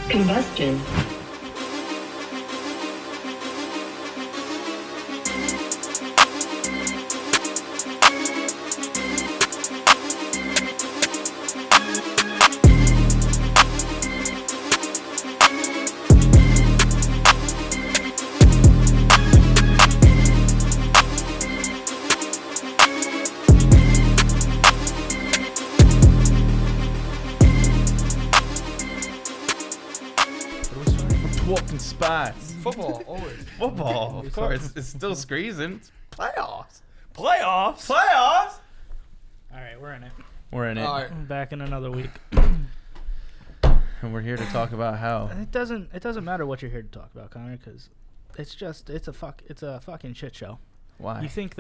Combustion. Walking spots. Football, always. Football, of course. It's still squeezing. It's playoffs. Playoffs? Playoffs? All right, we're in it. We're in it. All right. I'm back in another week. And we're here to talk about how. It doesn't matter what you're here to talk about, Connor, because it's a fucking shit show. Why? You think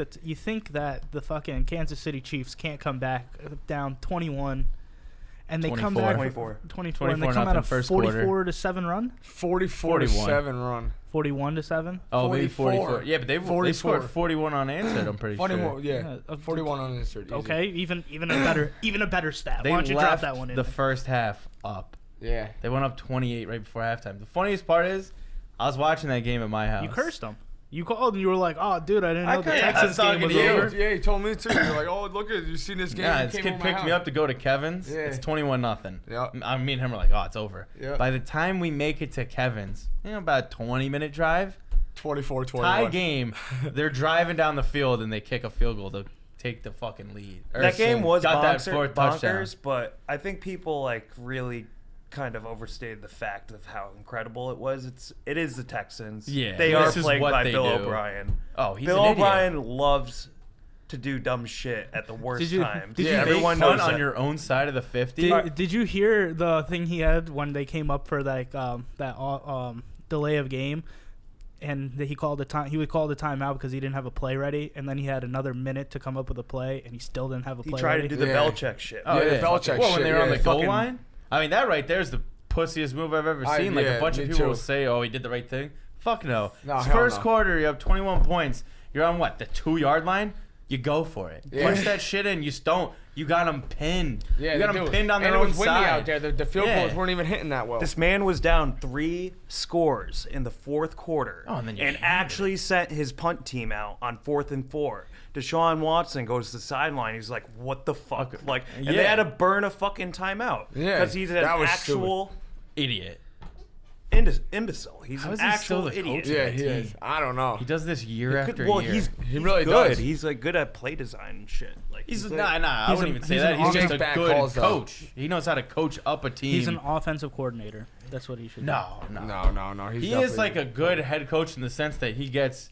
that the fucking Kansas City Chiefs can't come back down 21, and they come back 24, 24 and they come out a 44-7 run, 44-7 run. 41-7. Oh, maybe 44. 44. Yeah, but they scored 41 unanswered, I'm pretty sure. 41, yeah. 41 unanswered. Easy. Okay, even a better stat. They Why don't you drop left that one in? the first half up. Yeah. They went up 28 right before halftime. The funniest part is, I was watching that game at my house. You cursed them. You called and you were like, "Oh, dude, I didn't know the I Texans was talking game was to you. over." Yeah, he told me too. You're like, oh, look at you seen this game? Yeah, You this came kid over my picked me house. up to go to Kevin's. Yeah. It's 21-0. Yep. Me and him were like, oh, it's over. Yep. By the time we make it to Kevin's, about a 20-minute drive, 24-21. tie game, they're driving down the field and they kick a field goal to take the fucking lead. That game was got that fourth touchdown. bonkers, but I think people really kind of overstated the fact of how incredible it was. It is the Texans. Yeah, they are this is plagued what by they Bill do. O'Brien. Oh, he's Bill an idiot. O'Brien loves to do dumb shit at the worst times. did you Everyone Fun knows on that. your own side of the 50. Did you hear the thing he had when they came up for that delay of game, and he called the time? He would call the timeout because he didn't have a play ready, and then he had another minute to come up with a play, and he still didn't have a He play tried ready. to do the Yeah. Belichick shit. Oh, Yeah, the Belichick Well, when shit, they were on yeah. the goal Fucking- line? I mean, that right there is the pussiest move I've ever seen. Like, a bunch of me people too. will say, oh, he did the right thing. Fuck no. No, It's hell first no. quarter, you have 21 points. You're on, what, the 2-yard line? You go for it. Yeah. Push that shit in. You don't. You got them pinned. Yeah, you got they them do. pinned on their and own it was windy side. out there. The field Yeah. goals weren't even hitting that well. This man was down 3 scores in the fourth quarter, Oh, and then you handed actually sent his punt team out on 4th and 4. Deshaun Watson goes to the sideline. He's like, "What the fuck?" Like, and they Yeah. had to burn a fucking timeout Yeah, because he's an that was actual Idiot. imbecile. He's How an is he still actual the idiot. coach? yeah, that he team. is. I don't know. He does this year after Well, year. he really good. does. He's good at play design and shit. Like He's like- I he's wouldn't an- even say he's that. an He's just offensive a back good calls, though. coach. He knows how to coach up a team. He's an offensive coordinator. That's what he should do. no. No. He is like a good head coach in the sense that he gets,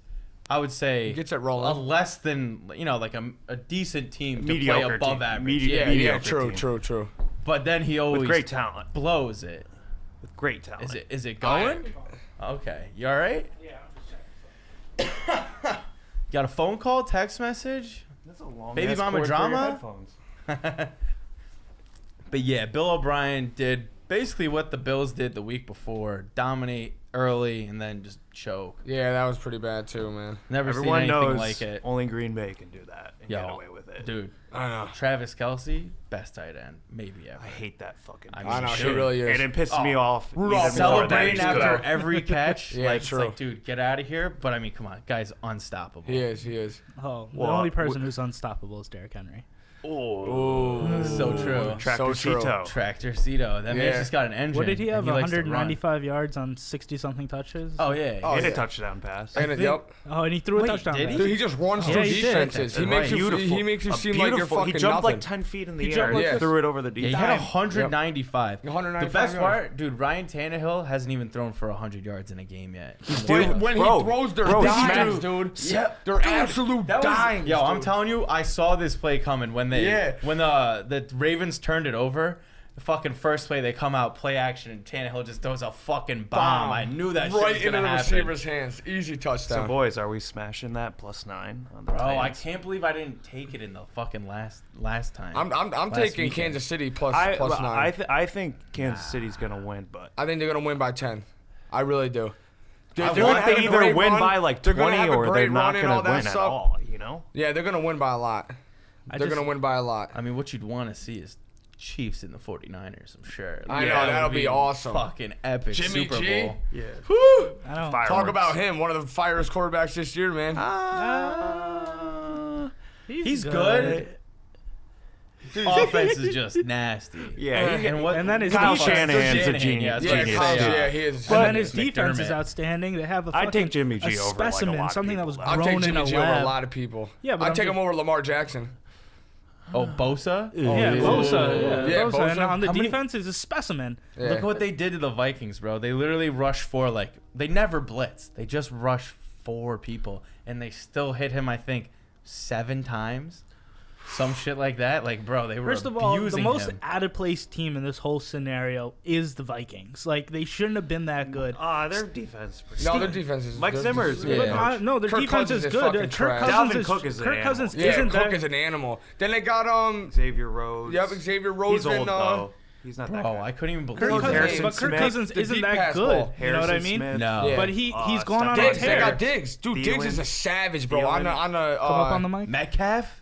I would say, He gets it a rolling. less than, like a decent team to play Mediocre above team. average. Yeah, mediocre true. team. But then he always with great talent. blows it. With great talent. Is it going? Okay. You all right? Yeah, I'm just checking. Got a phone call, text message? That's a long Baby ass mama cord for your drama? headphones. But yeah, Bill O'Brien did basically what the Bills did the week before: dominate early and then just choke. Yeah, that was pretty bad too, man. Never Everyone seen anything knows like it. only Green Bay can do that and Yo, get away with it. Dude, I know. Travis Kelce, best tight end, maybe ever. I hate that fucking. I piece I of know, shit. he really is. And it pisses me off. Rudolph even more than Celebrating he's after good. every catch. Yeah, like, true. It's like, dude, get out of here. But I mean, come on, guy's unstoppable. He is. Oh, the Well, only person who's unstoppable is Derrick Henry. Oh, so true. Tractor So true. Cito. Tractor Cito. That man's Yeah. just got an engine. What did he have? and likes to run. 195 yards on 60-something touches? Oh yeah. Oh, Hit yeah. a touchdown pass. And think- yep. Oh, and he threw a Wait, touchdown. did he? pass. Dude, he just runs Yeah, through he did. defenses. He makes you seem like you're fucking He jumped nothing. like 10 feet in the He air. jumped and like this. threw it over the Yeah, he defense. had 195. 195 The best yards. part, dude, Ryan Tannehill hasn't even thrown for 100 yards in a game yet. When Bro, he throws their bro, dimes, smack- dude. Yeah, They're absolute that was, dimes. Yo, I'm dude. telling you, I saw this play coming when the Ravens turned it over. The fucking first play, they come out, play action, and Tannehill just throws a fucking bomb. I knew that shit right was into gonna the happen. receiver's hands. Easy touchdown. So, boys, are we smashing that +9 on the Bro, I Titans? can't believe I didn't take it in the fucking last time. I'm Last taking weekend. Kansas City plus 9. I think Kansas City's going to win, but I think they're gonna win by 10. I really do. I They're want gonna have they a either great win run. by like They're gonna 20 have a or they're great not run and going all to that win at stuff. all, you know? Yeah, they're gonna win by a lot. They're gonna win by a lot. I mean, what you'd want to see is Chiefs and the 49ers, I'm sure. I know, That would that'll be awesome. Fucking epic Jimmy Super G? Bowl. Yeah. Woo! I don't. Talk about him, one of the finest quarterbacks this year, man. He's good. Offense is just nasty. Yeah, and then his Kyle defense- Shanahan's a genius. Yeah, Yeah, Kyle, yeah, he is. And But- then his defense is McDermott. outstanding. They have a I'd fucking, take Jimmy G a over, like, a specimen, lot of something that people, was though. I'll grown take in Jimmy a G over a lab. lot of people. Yeah, but I'd I'm take just- him over Lamar Jackson. Oh, Bosa? Yeah, Oh, Bosa. Yeah, Yeah, Bosa. And Bosa. on the How many- defense is a specimen. Yeah. Look at what they did to the Vikings, bro. They literally rush for, like, they never blitz. They just rush 4 people, and they still hit him, I think, 7 times. Some shit like that. Like, bro, they were First of all, the abusing most him. out-of-place team in this whole scenario is the Vikings. Like, they shouldn't have been that good. Their defense. No, their defense is. Mike they're- Zimmer is yeah. good. No, their Kirk defense Cousins is is good. fucking trash. Dalvin Cook is an Kirk animal. Cousins Yeah, isn't Cook that. is an animal. Then they got Xavier Rhodes. Yep, Xavier Rhodes He's old, and though. He's not that Bro, good. I couldn't even believe Kirk Those that. Cousins, Harrison but Kirk Smith, Cousins the isn't deep that pass good. ball. You know what I Harrison mean? Smith. No. Yeah. But he's Stephon gone on a Diggs. They tear. got Diggs. Dude, Diggs is a savage, bro. On Thielen. a Come up on the mic. Metcalf?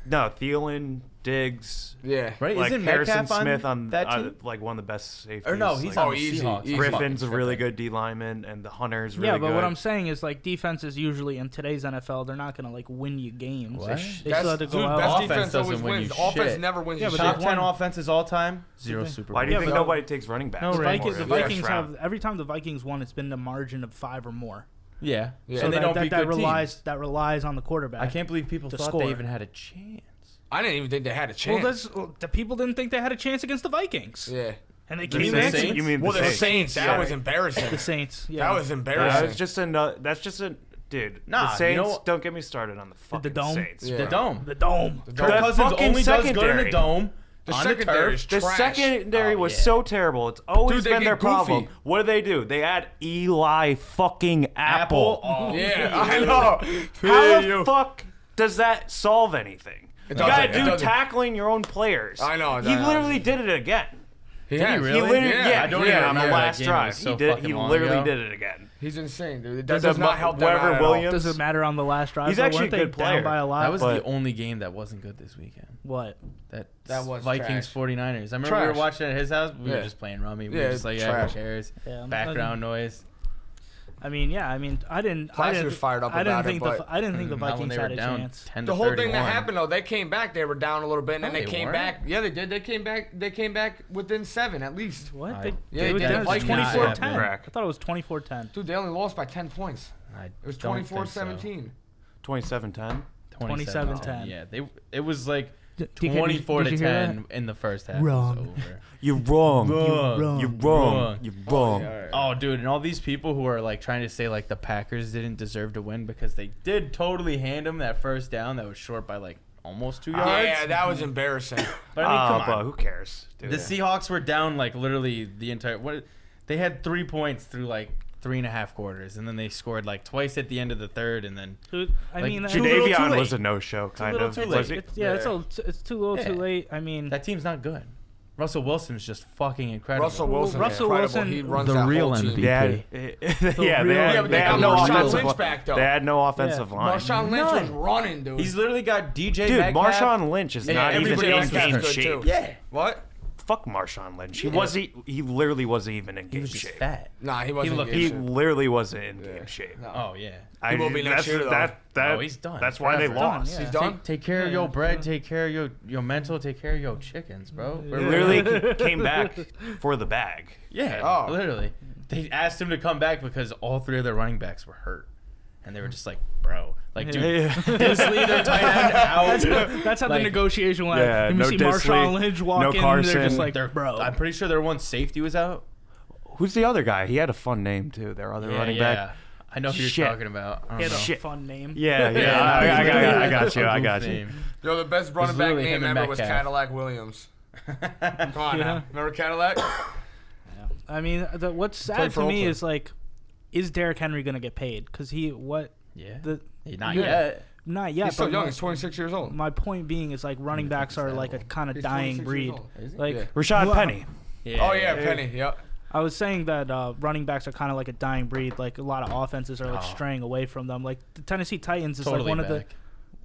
No, Thielen, Diggs, yeah. Right? like Isn't Harrison Metcalf Smith on on that team? like one of the best safeties. Or no, he's like, on the easy, Seahawks. easy. Griffin's a Fucking really tripping. good D lineman, and the Hunter's really Yeah, but good. what I'm saying is, like, defenses usually in today's NFL, they're not going to, like, win you games. What? They still have to go Dude, out. best Offense defense always doesn't win wins. you Offense shit. never wins Yeah, you but shit. Top they've 10 won- offenses all time? 0 Super Why do Bowls. you Yeah, think but nobody takes running backs? No, anymore? the Yeah, Vikings Stroud. have every time the Vikings won, it's been a margin of 5 or more. Yeah. Yeah. So And they don't beat good teams. that relies on the quarterback. I can't believe people to thought score. they even had a chance. I didn't even think they had a Well, chance. the people didn't think they had a chance against the Vikings, Yeah. and they The came Saints? in. You mean Well, the the Saints? Saints. That Yeah. was embarrassing. The Saints. Yeah. That was embarrassing. That's just a dude. Nah, the you Saints. know- don't get me started on the fucking dome? Saints. Yeah. The dome. the dome. The Kirk dome. Cousins fucking only does good in secondary. the dome. The on the secondary turf. is The trash. secondary Oh, was yeah. so terrible. It's always Dude, they been their get goofy. problem. What do? They add Eli fucking Apple. Oh, Yeah, I know. How the fuck does that solve anything? You doesn't. gotta It do doesn't. tackling your own players. I know, He I know. literally did it again. He Did he has. really? He literally, Yeah, I don't yeah, even on the remember that last game. It drive, was so he did. fucking He long literally ago. did it again. He's insane, dude. That Does does not help them out Weber at all. Williams? Does it matter on the last drive? He's though? actually Weren't a they good player. down by a lot? That was But- the only game that wasn't good this weekend. What? That was Vikings trash. 49ers. I remember we were Trash. watching at his house. We Yeah. were just playing rummy. We Yeah, were just like, yeah, trash. who cares? Yeah, Background noise. I mean, I didn't. Plaster was fired up I didn't about it, think but I didn't think the Not when Vikings they were had a down chance. 10 to The whole thing 31. that happened though, they came back. They were down a little bit, and then No, they they came weren't. back. Yeah, they did. They came back. They came back within 7 at least. What? I- They, Yeah, they they were did. down Like, 24-10. crack. I thought it was 24-10. Dude, they only lost by 10 points. I It was don't think 24-17. 27-10. 27-10. Yeah, it was like TK, 24 did to you hear 10 in the first half. Wrong. It was over. You're wrong. Wrong. You're wrong. You're wrong. Oh, dude, and all these people who are like trying to say like the Packers didn't deserve to win because they did totally hand them that first down that was short by like almost 2 yards. Yeah, that was embarrassing. But I mean, come But on. who cares? Dude. The Seahawks were down like literally the entire. They had 3 points through like 3.5 quarters, and then they scored like twice at the end of the third, and then I Like, mean, too little, too Jadavion late. was a no-show, kind little, of. too late. Was he? it's too little, too Yeah. late. I mean, that team's not good. Russell Wilson's just fucking incredible. Russell Wilson. Russell incredible. Wilson- He runs The that real whole team. MVP. They had, yeah, real- Yeah, but they got no Marshawn offensive Lynch back, though. They had no offensive Yeah. line. Marshawn Lynch was None. running, dude. He's literally got DJ Dude, Metcalf. Marshawn Lynch is and not even everybody in else got game good, shape. too. Yeah, What? Fuck Marshawn Lynch. He Yeah. was he literally wasn't even in he game was just shape. fat. Nah, he wasn't. looked- in He shape. literally wasn't in game shape. No. Oh yeah. He will be next year, though. That, No, he's done. That's why they Forever. lost. Yeah. He's done. Take care of your bread. Take care of your mental. Take care of your chickens, bro. He literally came back for the bag. Yeah, Oh. literally. They asked him to come back because all 3 of their running backs were hurt, and they were just like, bro, like, dude, Disley, their tight end out. that's how the Like, negotiation went. yeah, you no see Disley, Marshawn Lynch walk no in, Carson. they're just like, They're, bro. I'm pretty sure their one safety was out. Who's the other guy? He had a fun name too. Their other running back. I know who you're Shit. talking about. I He don't had a know. Shit. fun name. Yeah, Yeah, I got it's a you. I goof got you. name. Yo, the best running back literally name him and ever was Metcalf. Cadillac Williams. Come on Yeah. now. Remember Cadillac? I mean, what's Played sad for to me Oakland. is like, is Derrick Henry gonna get paid? Because Yeah. Not Yeah. yet. not yet. He's still but young. my- He's 26 years old. My point being is like running backs are like a kind of He's dying 26 breed. years old. Is he? Like Yeah. Rashad Well, Penny. Oh yeah, Penny. Yep. I was saying that running backs are kind of like a dying breed. Like a lot of offenses are like Oh. straying away from them. Like the Tennessee Titans is Totally like one of back.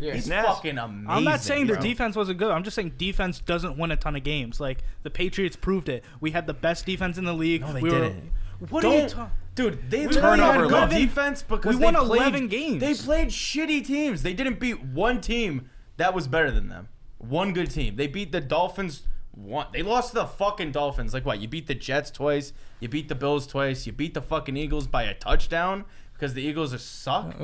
Yeah. He's nasty. fucking amazing. I'm not saying their bro. defense wasn't good. I'm just saying defense doesn't win a ton of games. Like the Patriots proved it. We had the best defense in the league. No, they we didn't. What are you Don't talking? Dude, they We literally won had good 11 defense because we won they played, 11 games. They played shitty teams. They didn't beat one team that was better than them. One good team. They beat the Dolphins. They lost to the fucking Dolphins. Like what? You beat the Jets twice. You beat the Bills twice. You beat the fucking Eagles by a touchdown because the Eagles are suck.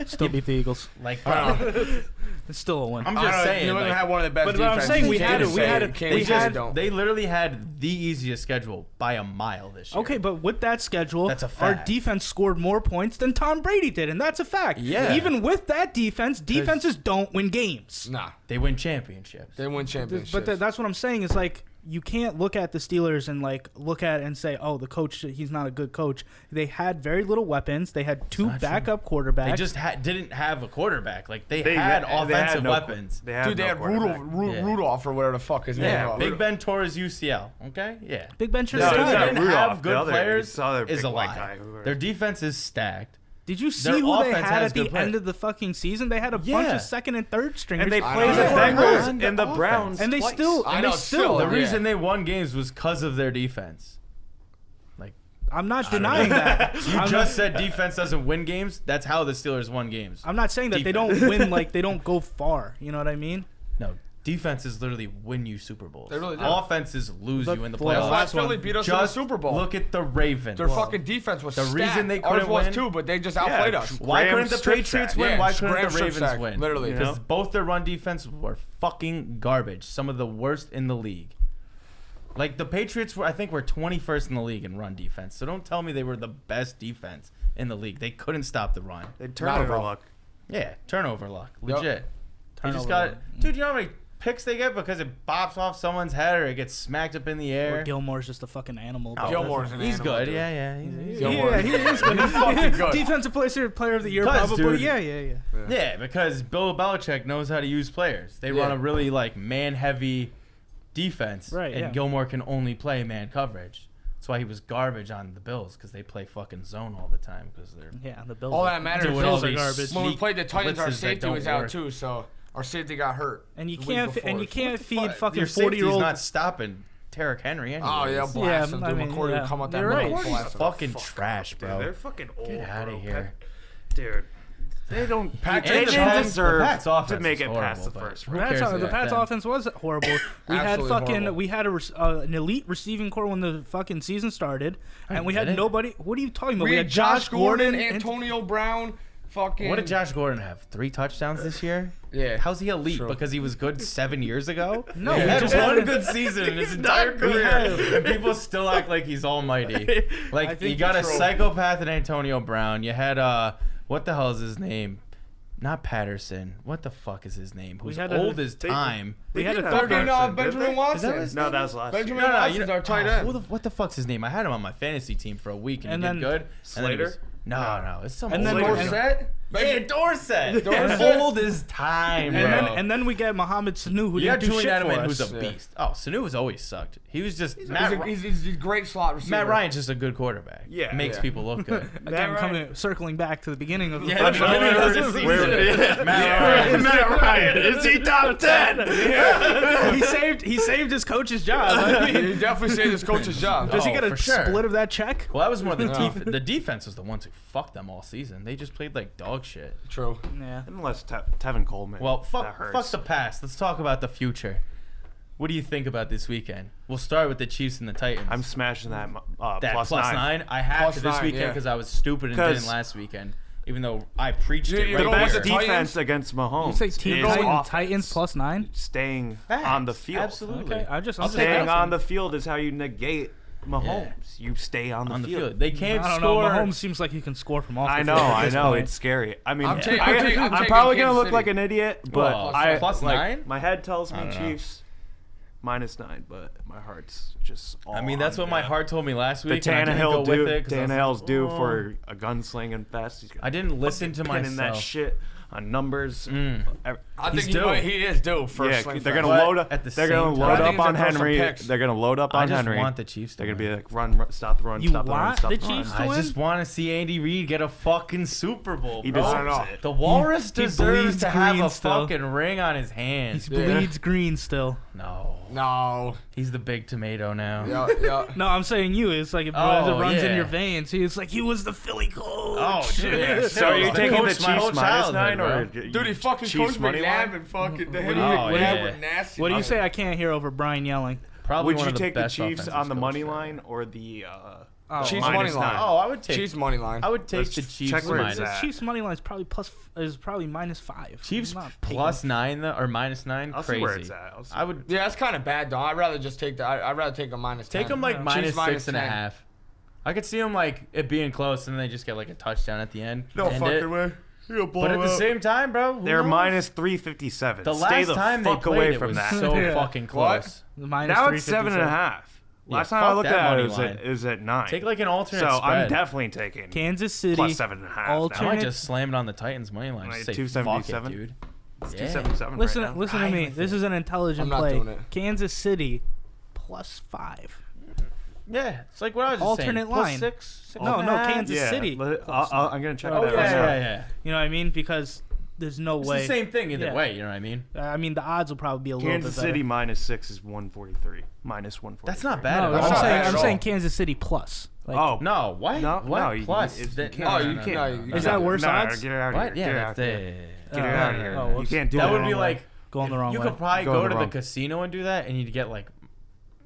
Still beat the Eagles. Like, bro, It's still a win. I'm I just don't know, saying. you like, have one of the best but what I'm defenses. saying, we You had can't it- we say had it. it- Can't we say had- don't. they literally had the easiest schedule by a mile this year. Okay, but with that schedule, That's a our fact. defense scored more points than Tom Brady did, and that's a fact. Yeah. Even with that defense, defenses don't win games. Nah, They win championships. they win championships. But that's what I'm saying is like you can't look at the Steelers and like look at it and say, oh, the coach, he's not a good coach. They had very little weapons. They had two not true. backup quarterbacks. They just didn't have a quarterback. Like they They had had offensive no- weapons. They had Dude, they no had quarterback. Yeah. Rudolph or whatever the fuck his name Yeah, was. Big Ben tore his UCL. Okay, yeah. Big Ben should The No, have reason it's they not started. didn't Rudolph, have the good other- players it's the other is big a white lie. guy who- Their defense is stacked. Did you see Their who they offense had has at the good players. end of the fucking season? They had a bunch Yeah. of second and third stringers. And they I played know. the Yeah. Bengals On and the offense. Browns. and they twice. still, I and know, they still, still. The yeah. reason they won games was because of their defense. Like I'm not denying that. you just said, defense doesn't win games. That's how the Steelers won games. I'm not saying that they Defense. don't win, like they don't go far. You know what I mean? No, defenses literally win you Super Bowls. They really do. Offenses lose But you in the the playoffs. last Philly one, beat us in the Just Super Bowl. look at the Ravens. Their fucking defense was The stacked. reason they Ours couldn't was win- too, but they just outplayed Yeah, us. Why Graham couldn't the strip Patriots sack. win? Yeah, Why couldn't Graham the strip Ravens sack, win? literally. Because Yeah. both their run defense were fucking garbage. Some of the worst in the league. Like the Patriots were, I think, were 21st in the league in run defense. So don't tell me they were the best defense in the league. They couldn't stop the run. They Not turnover at all. luck. Yeah, turnover luck, Yep. legit. They just Turnover got, luck. dude. You know how many picks they get because it bops off someone's head or it gets smacked up in the air? Or Gilmore's just a fucking animal. Oh, but- Gilmore's an He's animal, good. dude. Yeah. He's Gilmore. Yeah, he is good. He's fucking good. Defensive player of the year, 'Cause, probably. dude. Yeah. Yeah, because Bill Belichick knows how to use players. They Yeah. run a really like man-heavy defense, Right, and yeah. Gilmore can only play man coverage. That's why he was garbage on the Bills because they play fucking zone all the time because they're Yeah, the Bills. All are- that matters doing is all Bills are these garbage. when we sneak played the Titans, our blitzes that safety don't was out work. too, so our safety got hurt. And you the week can't before. and you can't What the feed fuck? fucking Your safety's 40-year-old. not stopping Derrick Henry anyways. Oh yeah, blast him. I Dude, mean, McCourty yeah. would come out that You're middle. right. and blast him. fucking trash, Dude, bro. they're fucking old. Get outta bro. here. Dude. They don't. Pat They Jones- didn't the deserve Pats offense to make is it past the horrible, but first who round. cares The about Pats them? offense was horrible. We had Absolutely fucking horrible. we had an elite receiving core when the fucking season started, and we had did it? nobody. What are you talking about? We had Josh Gordon, and Antonio Brown, fucking. What did Josh Gordon have? 3 touchdowns this year? Yeah. How's he elite? True. Because he was good 7 years ago? No, he we had just one had- good season in his entire career, and people still act like he's almighty. I Like think you got a you're true. psychopath in Antonio Brown. You had what the hell is his name? Not Patterson. What the fuck is his name? Who's had a- old as time? we had a did third have fucking Patterson, didn't Benjamin they? Is Watson. that his No, name? that was last Benjamin year. Watson's our tight end. What the fuck's his name? I had him on my fantasy team for a week and, And he then did good. And then he Slater? was- No, it's some And then older Dorset? guy. Dorsett? Yeah, Dorset. Dorset? Old as time, And bro. then and then we get Mohamed Sanu, who You got didn't do Julian shit for Edelman, us. who's a beast. Oh, Sanu has always sucked. He was just He's a great slot receiver. Matt Ryan's just a good quarterback. Yeah. Makes Yeah. people look good. Again, Ryan- circling back to the beginning of the Yeah, fucking the beginning of the season. Matt Ryan. Matt Ryan. Is he top 10? he saved his coach's job. I mean, He definitely saved his coach's job. does he Oh, get a for sure. split of that check? Well, that was more the No. the defense was the ones who fucked them all season. They just played like dog shit. True. Yeah. Unless Tevin Coleman. Well, that fuck hurts. the past. Let's talk about the future. What do you think about this weekend? We'll start with the Chiefs and the Titans. I'm smashing that that plus plus 9. 9. I had Plus to this 9, weekend yeah. because I was stupid and 'Cause- didn't last weekend. Even though I preached it You right don't The want here. the best Titans? defense against Mahomes You say Team is Titans, offense. plus 9? Staying Facts. on the field. Absolutely. Okay, I'm just I'll take Staying that. on the field is how you negate Mahomes. You stay on the on the field. field. They can't I don't know. score. Mahomes seems like he can score from off the I know, field at I this know. point. It's scary. I mean, I'm taking- I'm taking probably gonna Kansas look City. like an idiot, but Well, I plus like, 9? my head tells me I don't know. Chiefs -9, but my heart's just. All I mean, that's on what my the- heart told me last The week. and I didn't Tannehill go with due. it 'cause I was Tannehill's like, due "Oh." for a gunslinging fest. He's I didn't listen to pinning that myself. shit on numbers. I He's think due. he is due for Yeah, sling they're fest. gonna But load up. at the They're same gonna time- load I think up he's on gonna throw some Henry. picks. They're gonna load up I on just Henry. want the Chiefs to They're gonna be win. like run, stop the run, You stop the run, want stop the the run. Chiefs to I win? just want to see Andy Reid get a fucking Super Bowl, He bro. I don't deserves know. it. The Walrus He deserves bleeds to have green a still. fucking ring on his hand. He bleeds green still. No, he's the big tomato now. Yeah. No, I'm saying you. It's like it Oh, runs in yeah. your veins. He was like, he was the Philly coach. Oh, shit. So are you I taking the coached my whole Chiefs minus childhood, 9 or bro. Dude, he fucking Chiefs coached money McNabb line? and fucking the hit Oh, yeah. with nasty. What do you say? I can't hear over Bryan yelling. Probably Would one you of the take the best Chiefs offensive on the coaches money ever. line or the Chiefs minus money line. 9? Oh, I would take Chiefs money line. I would take Let's the Chiefs check where it's minus. at. Chiefs money line is probably -5. Chiefs I'm not taking plus 9 though, or minus 9. I'll Crazy. see where it's at. I'll see. I would Yeah, that's kind of bad though. I'd rather just take I'd rather take a minus. take 10. them like Yeah. minus Chiefs minus 6.5. I could see them like it being close, and they just get like a touchdown at the end. No End fucking it. way. You'll blow But at the up. same time, bro, who They're knows? minus 357. The Stay last the time they fuck played away it from was that. so Yeah. fucking What? close. Now it's 7.5. Last time I fuck looked that at it, money it was line. at, it was at 9. Take like an alternate so spread. I'm definitely taking Kansas City plus 7.5. I alternate- might just slam it on the Titans money line. Just Like say fuck it, 277? dude. It's Yeah. 277 Listen, right now. listen to Ride me. with This it. is an intelligent I'm not play. doing it. Kansas City +5. Yeah, it's like what I was just Alternate saying. Plus line. 6, No, Kansas Yeah, City. I'm gonna check Oh it yeah, out. yeah. You know what I mean? Because there's no It's way. the same thing either Yeah. way. You know what I mean? I mean, the odds will probably be a little Kansas bit better. City minus 6 is 143. Minus 143. That's not bad. No, at That's all. I'm not saying bad at I'm saying all. Kansas City plus. Like, Oh No, what? No, what? no, you- Plus? it's- That- you no, Oh, no, you no, can't. no, No, no. you Is that worse no, odds? Get it out of What? here. Yeah, Get it that's out here. it. Get it out of here. Oh, You can't do That it. would be like going the wrong you way. could probably Going go the to the wrong- casino and do that, and you'd get like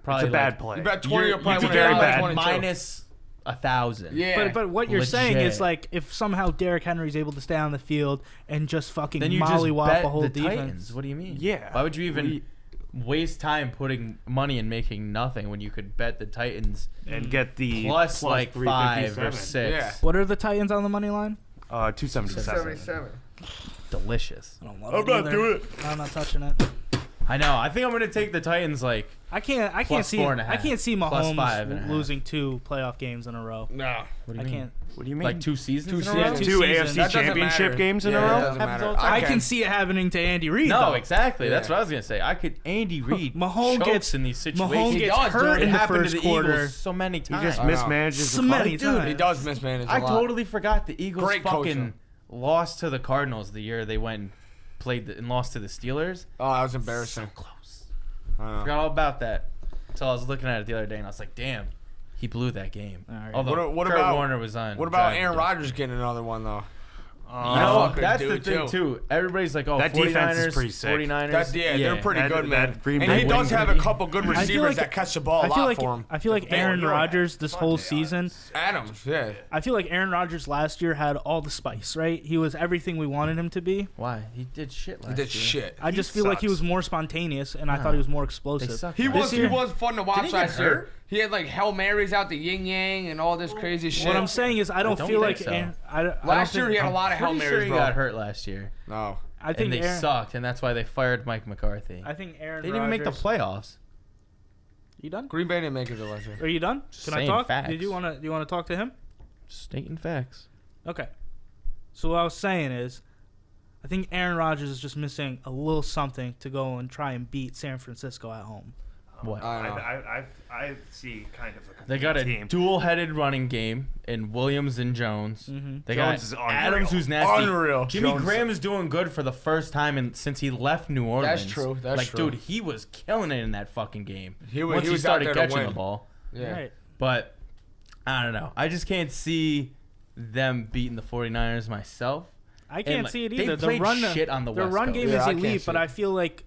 probably It's a bad like, play. You bet 20, you'll you'd probably be win very $1, bad. 22. minus 1,000. Yeah. But what you're saying is Legit. like if somehow Derrick Henry's able to stay on the field and just fucking Then you just mollywop bet a whole the defense. Titans. What do you mean? Yeah. Why would you even waste time putting money and making nothing when you could bet the Titans And get the plus like 5 or 357. 6? Yeah. What are the Titans on the money line? 277. Delicious. I don't love I'm it not either. doing it. I'm not touching it. I know. I think I'm gonna take the Titans like I can't Plus see 4.5. I can't see Plus Mahomes 5.5. losing 2 playoff games in a row. No. what do you I mean? can't. What do you mean? Like 2 seasons Two in a row? seasons. Two Two seasons. AFC That doesn't championship matter. games in Yeah, a that row? doesn't Happens matter. all the time. I can see it happening to Andy Reid. No, though. exactly. That's Yeah. what I was gonna say. I could Andy Reid Mahomes chokes gets- in these situations. Mahomes He gets does, hurt dude. in It the happened first to the quarter. Eagles so many He times. just I know. mismanages So the many clock. times. He does mismanage a I lot. totally forgot the Eagles Great fucking coaching. lost to the Cardinals the year they went and played and lost to the Steelers. Oh, that was embarrassing. Close. I know. Forgot all about that until I was looking at it the other day and I was like, damn, he blew that game. All right. Although What Kurt about- Warner was on. What about driving Aaron the- Rodgers getting another one though? You know, fuckers that's do the it thing too. Everybody's like, oh, That 49ers, defense is pretty sick. 49ers. That's they're pretty That- good, man. that Green And Bay he does wing have a could be- couple good I feel receivers like- that catch the ball a I feel lot like for him. I feel like Aaron you're Rodgers this whole season. Adams, yeah. I feel like Aaron Rodgers last year had all the spice, right? He was everything we wanted him to be. Why? He did shit last He did year. shit. I just feel like he sucks. was more spontaneous, and I No. thought he was more They explosive. suck. He last was year. he was fun to watch Didn't he get last year. hurt? He had like Hail Marys out the yin yang and all this crazy shit. What I'm saying is, I don't don't feel think like so. Aaron, I don't Last year think- he had a lot of Hail Pretty Marys, sure he bro. got hurt last year. No. I think And they Aaron, sucked, and that's why they fired Mike McCarthy. I think Aaron. They didn't even make the Rodgers- playoffs. You done? Green Bay didn't make it to last year. Are you done? Can I Saying talk? facts. Did you want to? Do you want to talk to him? Stating facts. Okay. So what I was saying is, I think Aaron Rodgers is just missing a little something to go and try and beat San Francisco at home. What? I know. I see kind of a They got a team. dual-headed running game in Williams and Jones. Mm-hmm. They Jones is got unreal. Adams, who's nasty. Unreal. Jimmy Jones- Graham is doing good for the first time since he left New Orleans. true, that's like, true. dude, he was killing it in that fucking game. He was- once he he was out started there to catching win. the ball. Yeah. Right. But I don't know. I just can't see them beating the 49ers myself. I can't like, see it they either. played shit on the their West run Coast. game Yeah, is I can't elite, see but it. I feel like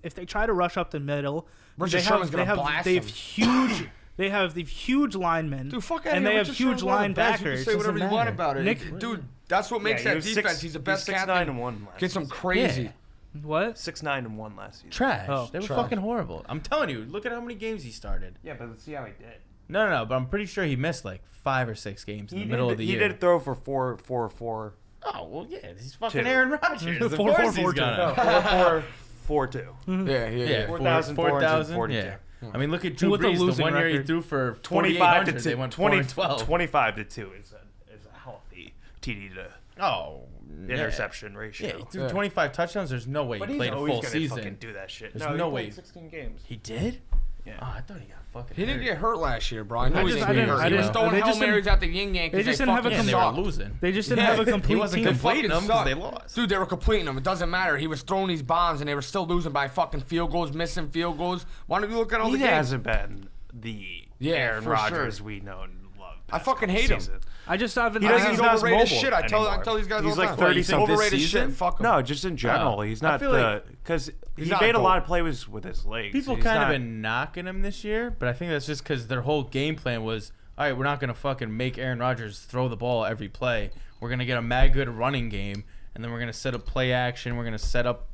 if they try to rush up the middle, Richard they Sherman's have gonna they have blast they have them. huge they have the huge linemen. Dude, fuck out and here. they have Richard huge Sherman, one of the best. You linebackers. can say whatever you Doesn't want matter. about it. Nick- Dude, that's what makes that defense. He's the best 6'9" captain. and 1 last Gets him season. crazy. Yeah. What? 6'9" and 1 last season. Trash. Oh, They were trash. fucking horrible. I'm telling you. Look at how many games he started. Yeah, but let's see how he did. No. But I'm pretty sure he missed like 5 or 6 games in the middle of the he year. did throw for 4. Oh well, yeah. He's fucking Two. Aaron Rodgers. Of 4, course 4, he's 2. gonna. 4-2. Yeah. Yeah, 4,442. 4,000. Yeah. I mean, look at Drew With a Brees. The losing 1 year he record. threw for 25 to 4,800. 2. They went 4 and 12. 25 to 2 is a healthy TD to. Oh interception ratio. Yeah, he threw 25 touchdowns. There's no way But he he's played a always full gonna season. fucking do that shit. There's No, no he way. played 16 games. He did? Yeah. Oh, I thought he got fucking He didn't hurt. get hurt last year, bro. I know I he just- didn't I get didn't- hurt. I He was didn't- throwing they Hail just didn't- Marys at the Yin Yankees. they just didn't have a Yeah, and they sucked. were losing. They just didn't have a complete He wasn't team. completing them fucking because they sucked. lost. Dude, they were completing them. It doesn't matter. He was throwing these bombs, and they were still losing by fucking field goals, missing field goals. Why don't you look at all He the games? hasn't been the Aaron for Rodgers sure. we know and love. I past fucking couple hate him. seasons. I just haven't. He I doesn't- haven't- He's he's not overrated mobile shit. I tell anymore. these guys He's all the like time. 30-something this Overrated season? shit. Fuck him. No, just in general. Oh. He's I not feel the because he not made a lot dope. of plays with his legs. People He's kind of not- been knocking him this year, but I think that's just because their whole game plan was, all right, we're not going to fucking make Aaron Rodgers throw the ball every play. We're going to get a mad good running game, and then we're going to set up play action. We're going to set up,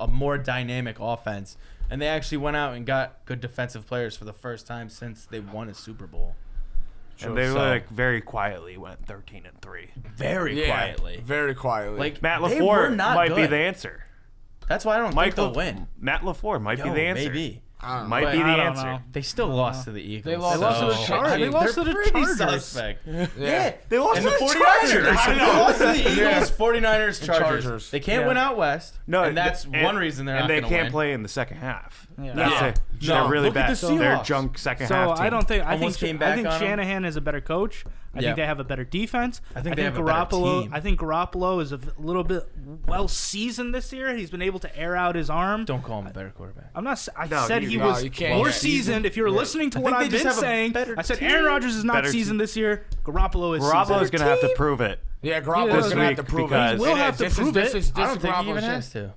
a more dynamic offense. And they actually went out and got good defensive players for the first time since they won a Super Bowl. And they So- like very quietly went 13-3. Very quietly. Very quietly. Like Matt they were LaFleur not might be good. the answer. That's why I don't think they'll win. Matt LaFleur might be the answer. Maybe. I don't know. Might But be the I don't answer. know. They still lost to the Eagles. They lost to the Chargers. They lost to the They're pretty Chargers. suspect. Yeah. They lost And to the the 49ers. Chargers. I know. They lost to the Eagles, Yeah. 49ers, Chargers. Chargers. They can't Yeah. win out west. No, and that's one reason they're not and they going to can't win. play in the second half. Yeah. That's Yeah. it. No, They're really look at bad. the They're Seahawks. junk second So half. I don't think. I Almost think. came back I think on 'em. Shanahan is a better coach. I Yeah. think they have a better defense. I think they have a better Garoppolo. team. I think Garoppolo is a little bit well seasoned this year. He's been able to air out his arm. Don't call him a better quarterback. I'm not. I No, said you- he no, was you can't. more Yeah. seasoned. If you're listening to I what think they I've just been have a saying, better I said team. Aaron Rodgers is not Better seasoned this year. Garoppolo is seasoned. Garoppolo's going to have to team? prove it. Yeah, Yeah, Garoppolo's this gonna have week to prove because- it. He will have to prove it. I don't think he even Garoppolo's has to.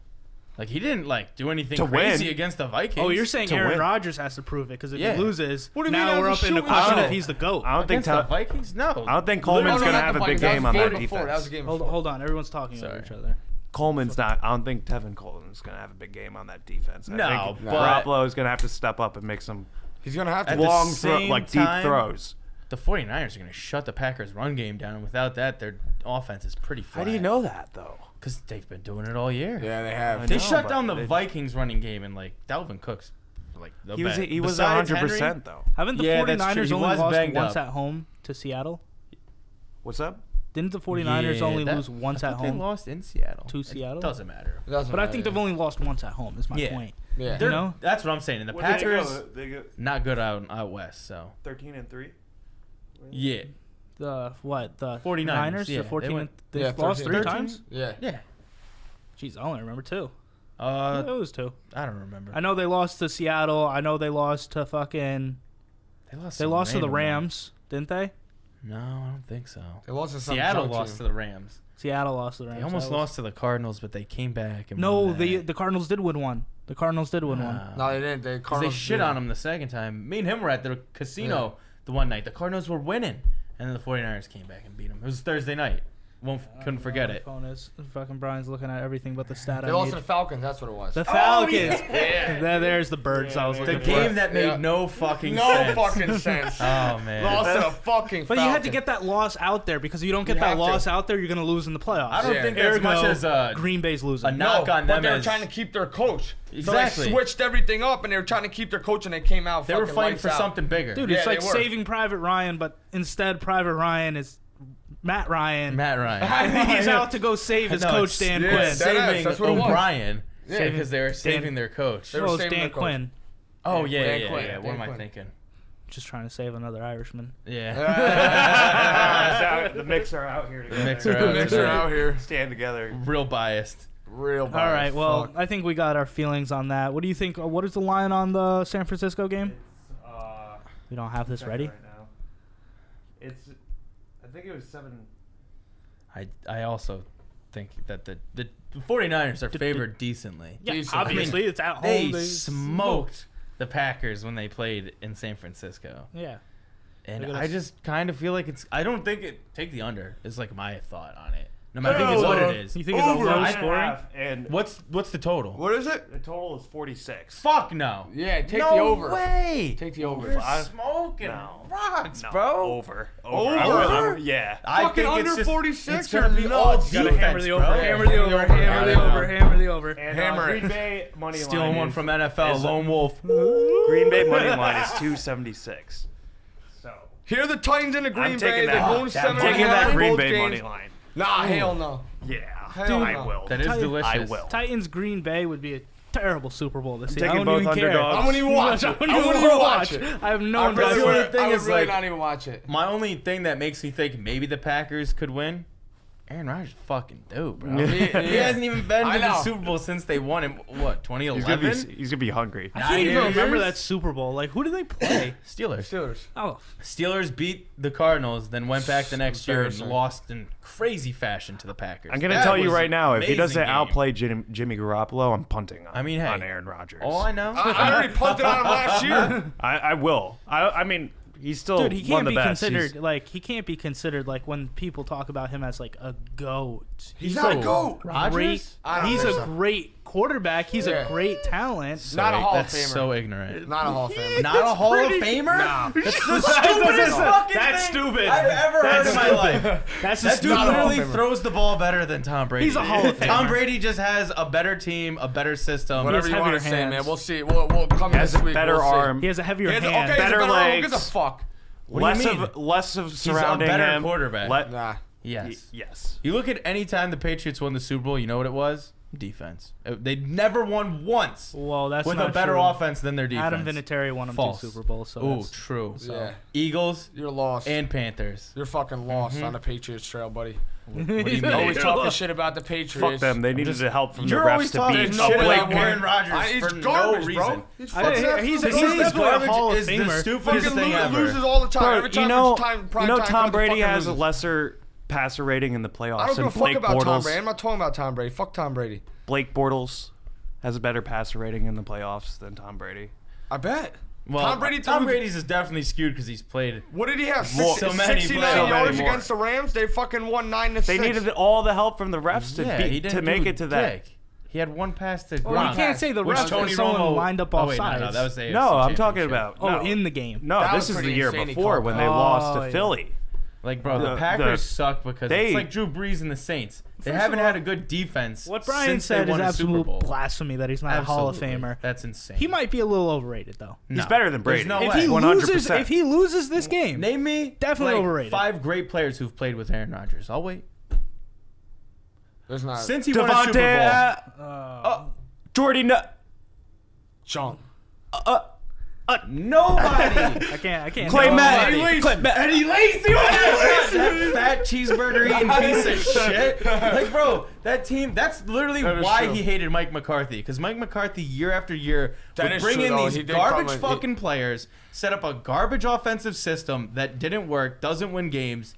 Like, he didn't, do anything To crazy win. against the Vikings. Oh, you're saying to Aaron win. Rodgers has to prove it because if Yeah. he loses, What do you mean now we're has up to in the shoot? question I if don't- he's the GOAT. I don't think against the Vikings? No. I don't think No, Coleman's no, going to not have the a big Vikings. That game was on 4 that to 4. That was defense. a game Hold, before. hold on, everyone's talking over Sorry. each other. Coleman's not. I don't think Tevin Coleman's going to have a big game on that defense. I No, think but- Garoppolo's going to have to step up and make some He's gonna have to. At the long same deep time- throws. The 49ers are going to shut the Packers' run game down, and without that, their offense is pretty flat. How do you know that, though? Because they've been doing it all year. Yeah, they have. I They know, shut but down the they- Vikings running game, and, Dalvin Cook's, the He was best. he was Besides 100%, Henry, though. Haven't the Yeah, that's true. 49ers He only was lost banged once up. at home to Seattle? What's up? Didn't the 49ers Yeah, only that- lose once I at thought They home? lost in Seattle. To Seattle? It doesn't matter. It doesn't But I matter. think they've only lost once at home, is my Yeah. point. Yeah. They're- know? That's what I'm saying. And the Where did they go? Packers, They go not good out west, so. 13-3. Yeah. The what? The 49ers, The yeah, 14. they went- They Yeah, lost 13. 3 times. Yeah. Yeah. Jeez, I only remember 2. It Uh, was 2. I don't remember. I know they lost to Seattle. I know they lost to fucking. They lost They some lost to the random one. Rams, didn't they? No, I don't think so. They lost to some Seattle junk lost team. to the Rams. Seattle lost to the Rams. They almost That was- lost to the Cardinals, but they came back and No, won the that. Cardinals did win one. The Cardinals did win one. No, they didn't. They 'Cause they Cardinals shit did. on them the second time. Me and him were at the casino the one night. The Cardinals were winning, and then the 49ers came back and beat them. It was Thursday night. Couldn't forget My it. phone is fucking Brian's looking at everything but the stat. They I lost need. to the Falcons. That's what it was. The Falcons. Yeah. There's the birds I was The looking for. game that made Yeah. no fucking No sense. fucking sense. Oh man. Lost to the fucking. But you had to Falcons. get that loss out there because if you don't get You that have to. loss out there, you're gonna lose in the playoffs. I don't Yeah. think as much as Green Bay's losing. a knock No, on but them they were as trying to keep their coach. Exactly. So they switched everything up, and they were trying to keep their coach, and they came out. they were fucking fighting lights for out. something bigger. Dude, Yeah, it's they like were. Saving Private Ryan, but instead Private Ryan is Matt Ryan. Matt Ryan. He's out to go save his No, coach it's- Dan yeah, Quinn. that- saving that's what it was. O'Brien. Yeah. because they were saving their coach. They were Oh, it's saving Dan their coach. Quinn. Oh yeah, Dan yeah, Quinn, yeah. Dan What am I Quinn. thinking? Just trying to save another Irishman. Yeah. The mixer out here together. Mixer The out mixer today. out here. Stand together. Real biased. Real bad. All right, well, Fuck. I think we got our feelings on that. What do you think? What is the line on the San Francisco game? We don't have this ready. Right now. It's. I think it was 7. I also think that the 49ers are favored decently. Yeah, Decent. obviously it's at home. They smoked the Packers when they played in San Francisco. Yeah. And Look at I us. just kind of feel like I don't think take the under is like my thought on it. No matter what it is. You think it's a Over. low 9.5, scoring? and What's the total? What is it? the total is 46. Fuck no. Yeah, take no the over. way. Take the over. You're smoking No. rocks, No, bro. Over. Over? Yeah. I Fucking think under it's just, 46 It's gonna be or all nuts? defense, Gotta hammer the over, bro. hammer the over, hammer the over, hammer the over. And Hammer it. Green Bay money line. Stealing one is- from NFL, is- lone wolf. Green Bay money line is 276. So Here are the Titans and the Green I'm taking Bay. They're that. going I'm 7 taking that in Green both Bay games. money line. Nah, hell no. Yeah, Hell I no. will. That is Titan- delicious. I will. Titans Green Bay would be a terrible Super Bowl this year. taking I don't both even care. underdogs. I wouldn't even watch it. I I wouldn't wouldn't even even watch. watch it. I have no I That's the really, only investment. thing I would is, really like- not even watch it. My only thing that makes me think maybe the Packers could win. Aaron Rodgers fucking dope, bro. Yeah. He hasn't even been I to the know. Super Bowl since they won in what, He's gonna 2011? be hungry. I can't even 9 remember years? that Super Bowl. Like, who did they play? Steelers. Steelers. Oh, Steelers beat the Cardinals, then went back the next year and Embarrassing. lost in crazy fashion to the Packers. I'm gonna That tell you was right now, if he amazing doesn't game. outplay Jimmy Garoppolo, I'm punting on, I mean, hey, on Aaron Rodgers. all I know. I already punted on him last year. I will. I mean, he's still dude, he one can't of the be best. considered He's- like he can't be considered like when people talk about him as like a goat. He's not a goat. Rodgers? Great. I don't He's think a so. great quarterback. He's Yeah. a great talent. Not a Hall of That's Famer. so ignorant. Not a Hall of Famer. Not a Hall of Famer? Nah. That's the stupidest fucking That's thing stupid. I've ever heard in my life. That's That just dude not a Hall of literally Famer. throws the ball better than Tom Brady. He's a Hall of Tom Famer. Brady just has a better team, a better system. Whatever you heavier want to say, hands. man. We'll see. We'll come has this a week. better we'll see. arm, He has a heavier He has a- hand. okay, he's a better arm. Who legs. gives a fuck? What do you mean? less of He's surrounding a better him. quarterback. Nah. Yes. Yes. You look at any time the Patriots won the Super Bowl, you know what it was? Defense. They never won once Well, that's with not a better true. offense than their defense. Adam Vinatieri won him False. 2 Super Bowls. So Oh, that's- true. Yeah. Eagles You're lost. and Panthers. You're fucking lost on the Patriots trail, buddy. What do you mean? You're always You're talking lost. shit about the Patriots. Fuck them. They needed the help from the You're refs always to talking beat no shit way about I'm Aaron winning. Rodgers He's for garbage, no reason. bro. He's I- fucking he's His definitely a Hall of garbage is the Famer. stupidest fucking thing ever. loses all the time. Bro, Every time you know, it's time, prime you know time, Tom he Brady fucking has a loses. lesser passer rating in the playoffs I don't give than a fuck Blake about Tom Bortles. Brady. I'm not talking about Tom Brady. Fuck Tom Brady. Blake Bortles has a better passer rating in the playoffs than Tom Brady. I bet. Well, Tom Brady. Tom Brady's is definitely skewed because he's played. What did he have? More- so many 69 plays. So many yards more. against the Rams. They fucking won 9-6. They needed all the help from the refs to Yeah, he beat, didn't to make do it to that. dick. He had one pass to Well, you Gronk, can't say the which refs Tony because someone Romo lined up Oh off wait, sides. no, that was the AFC No, I'm talking championship. about Oh, no. in the game. No, That this was is the pretty year insane he before called when that. they lost Oh, to yeah. Philly. Like, bro, the The- Packers the- suck because they- it's like Drew Brees and the Saints. They First haven't of had all, a good defense. What Brian since they said is won a Super absolute Bowl. blasphemy that he's not a Hall of Absolutely. Famer. That's insane. He might be a little overrated though. He's better than Brady. There's no If way. he 100%. loses this game, Name me Definitely like, overrated. 5 great players who've played with Aaron Rodgers. I'll wait. There's not. Since he won a Super Bowl. Devontae, Jordy, John. Nobody. I can't. Clay no, Matt, Eddie Clay Matt, Eddie Lacy. That fat cheeseburger eating piece of shit. Like, bro, that team, that's literally That is why true. he hated Mike McCarthy. Because Mike McCarthy, year after year, That would is bring true, in though. these He did garbage come in- fucking players, set up a garbage offensive system that didn't work, doesn't win games.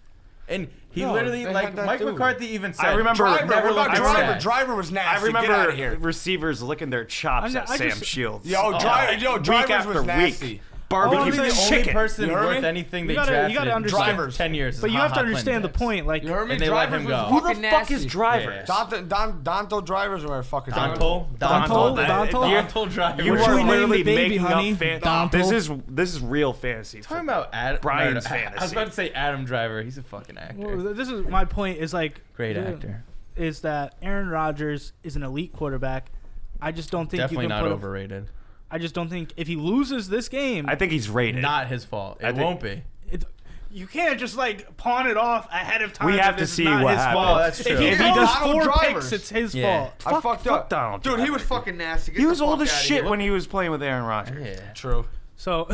And he No, literally, they like, had that Mike dude. McCarthy even said, I remember- Driver. never What about looked at Driver? stats. Driver was nasty. I Get out of remember here. receivers licking their chops I at Sam just- Shields. Yo, Drivers week was after nasty. week. Barbecue Only the only chicken. person You heard worth me? anything they You gotta- drafted you gotta in understand- Drivers. 10 years. is But you have to Ha-Ha understand the Clinton. point. Like, You heard me? And they let Drivers him was go. Who the fucking fuck is nasty. Drivers? Donto Drivers or fuck is that? Driver. You What are should we name literally the baby, making honey? up Donto? This is real fantasy. Talking about Adam. Brian's I was fantasy. about to say Adam Driver. He's a fucking actor. well, this is my point. Is like Great actor. Is that Aaron Rodgers is an elite quarterback? I just don't think Definitely you can not put overrated. I just don't think if he loses this game, I think he's rated. Not his fault. I It think- won't be. you can't just like pawn it off ahead of time. We have that to it's see not what his happens. fault. Oh, that's If true. he If goes he does 4 Drivers. picks, it's his Yeah. fault. I fucked up. Donald Dude, he Driver. was fucking nasty. Get He the was fuck old as outta shit here. when he was playing with Aaron Rodgers. Yeah. True. So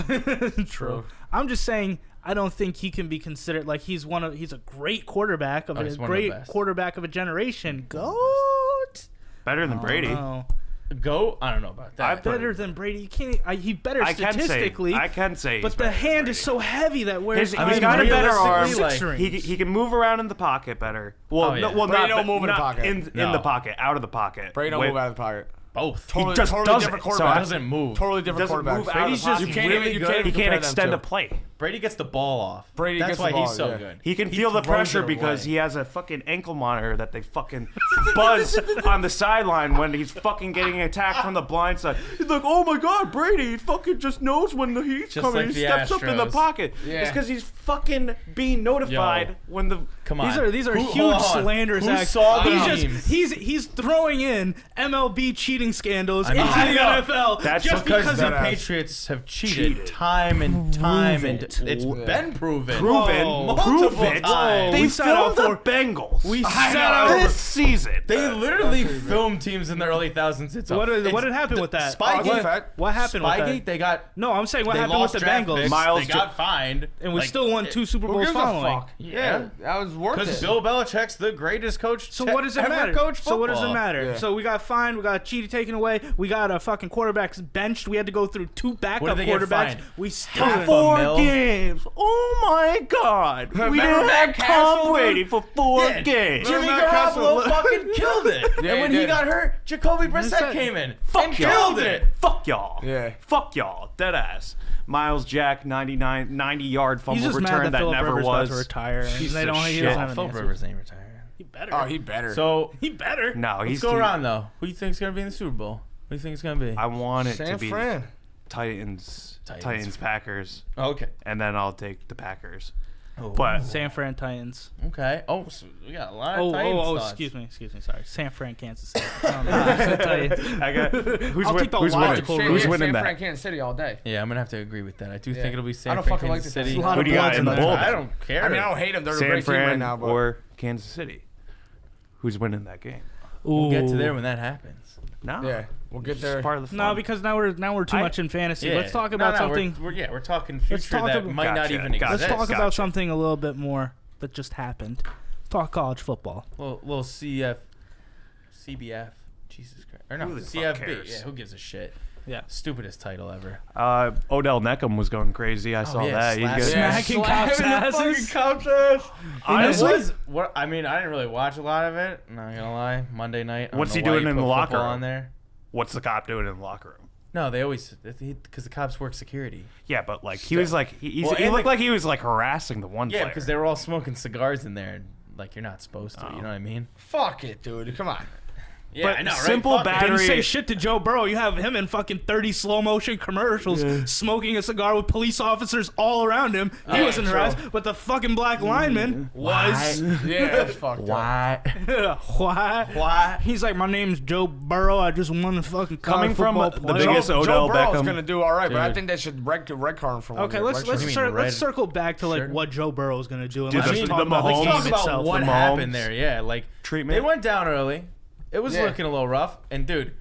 true. I'm just saying I don't think he can be considered like he's a great quarterback of he's a one of the great best. quarterback of a generation. Goat. Better than Brady. Oh, Go? I don't know about that. better than Brady. You can't. He better I can statistically. say. but he's the better than hand is Brady. so heavy that whereas He's I mean, got a better arm. realistically, Six like, rings. He can move around in the pocket better. Well, Oh, yeah. well, Brady not don't move in the not pocket. In No. the pocket, out of the pocket. Brady don't Wait, move out of the pocket. both. Totally, just totally doesn't. different So He quarterback. doesn't move. Totally different doesn't quarterback. move out of Brady's the just pocket. You can't really even- good. you He can't compare them extend two. a play. Brady gets the ball off. Brady That's gets the why ball, he's so yeah. good. He can feel the throws pressure it because away. he has a fucking ankle monitor that they fucking buzz on the sideline when he's fucking getting attacked from the blind side. He's like, oh my god, Brady, he fucking just knows when the heat's Just coming. like He the steps up in the Astros. pocket. Yeah. It's because he's fucking being notified Yo. when the. Come on. These are Who- hold huge on. slanderous Who acts. saw the he's memes? he's throwing in MLB cheating scandals I mean, into I the know. NFL That's just because because the that ass. Patriots have cheated time and time and it? It's been proven. Prove it. times. They We sat filmed out the for- Bengals. We I sat know. out. this season. They literally filmed teams in the early thousands. What had happened with that? Spygate. What happened with Spygate. that? They got. No, I'm saying what They happened with lost the draft Bengals. picks. Miles They got fined, And we Like, still won 2 Super Who Bowls gives a following. fuck? Yeah, that was worth Because it. Bill Belichick's the greatest coach. So what does it ever matter? coach So what does it football. matter? Yeah. So we got fined. We got Cheetah taken away. We got a fucking quarterbacks benched. We had to go through 2 backup they get quarterbacks. fined? We still Half didn't. a 4 mil? games. Oh my God. We Remember didn't Matt have Castle, Tom Brady dude? for 4 Yeah, games. Jimmy Matt Castle- Garoppolo fucking killed it. Yeah, and when he he did. got hurt, Jacoby Brissett Brissett- came in Fuck and y'all. killed it. Fuck y'all. Yeah. Fuck y'all. Dead ass. Miles Jack, 90-yard He's fumble just return mad that that Philip never Rivers was. about to retire. And Piece they of don't. He shit. doesn't have an Phil answer. Rivers ain't retiring. He better. Oh, he better. So he better. No, let's he's go around though. Who do you think's gonna be in the Super Bowl? Who do you think it's gonna be? I want it San to be Fran. Titans, Packers, Okay. and then I'll take the Packers. Oh. But San Fran Titans. Okay. Oh, so we got a lot of Titans thoughts. Excuse me. Sorry, San Fran, Kansas City. I said Titans. I got who's, I'll take the who's logical winning? route. Who's winning San that? Fran, Kansas City all day. Yeah, I'm gonna have to agree with that. I do Yeah. think it'll be I San don't Fran, fucking like Kansas the City. Titans. A lot Who of do you got bloods in in the there. bowl? I don't care. I mean, I don't hate them. They're a San great team right Fran now, but or Kansas City? Who's winning that game? We'll get to Ooh. there when that happens. No. yeah, we'll get It's there. part of the fun. No, because now we're too much in fantasy. Yeah. Let's talk about something. We're talking future talk that about- might not Gotcha, even gotcha. exist. Let's talk Gotcha. about something a little bit more that just happened. Let's talk college football. Little CBF. Jesus Christ. Or no, Who the fuck CFB. cares? Yeah, who gives a shit? Yeah. Stupidest title ever. Odell Neckham was going crazy. I saw yeah, that. slash- He's Yeah. good. Smacking cops' asses. Honestly, I mean, I didn't really watch a lot of it. Not gonna lie. Monday night. I What's don't he know why doing you in the put locker football room? on there? What's the cop doing in the locker room? No, they always because the cops work security. Yeah, but like he was like he Well, he and looked the- like he was like harassing the one Yeah, player. because they were all smoking cigars in there. Like you're not supposed to. You know what I mean? Fuck it, dude. Come on. Yeah, But I know, right? simple Fuck it. battery- Didn't say shit to Joe Burrow. You have him in fucking 30 slow motion commercials, smoking a cigar with police officers all around him. He wasn't true. harassed, but the fucking black lineman was. Yeah, that's fucked up. Why? Why? Why? He's like, my name's Joe Burrow. I just won the fucking Coming college from football the player. biggest Joe Odell Burrow's Beckham. gonna do all right, but I Dude. think they should red card him for one Okay, year. let's Red let's shirt. mean start, red? let's circle back to like Shirt? what Joe Burrow's gonna do. And Dude, let's the- talk the about the Mahomes- game Let's talk about itself. what The happened Mahomes there. Yeah, like treatment. they went down early. It was Yeah. looking a little rough. And dude,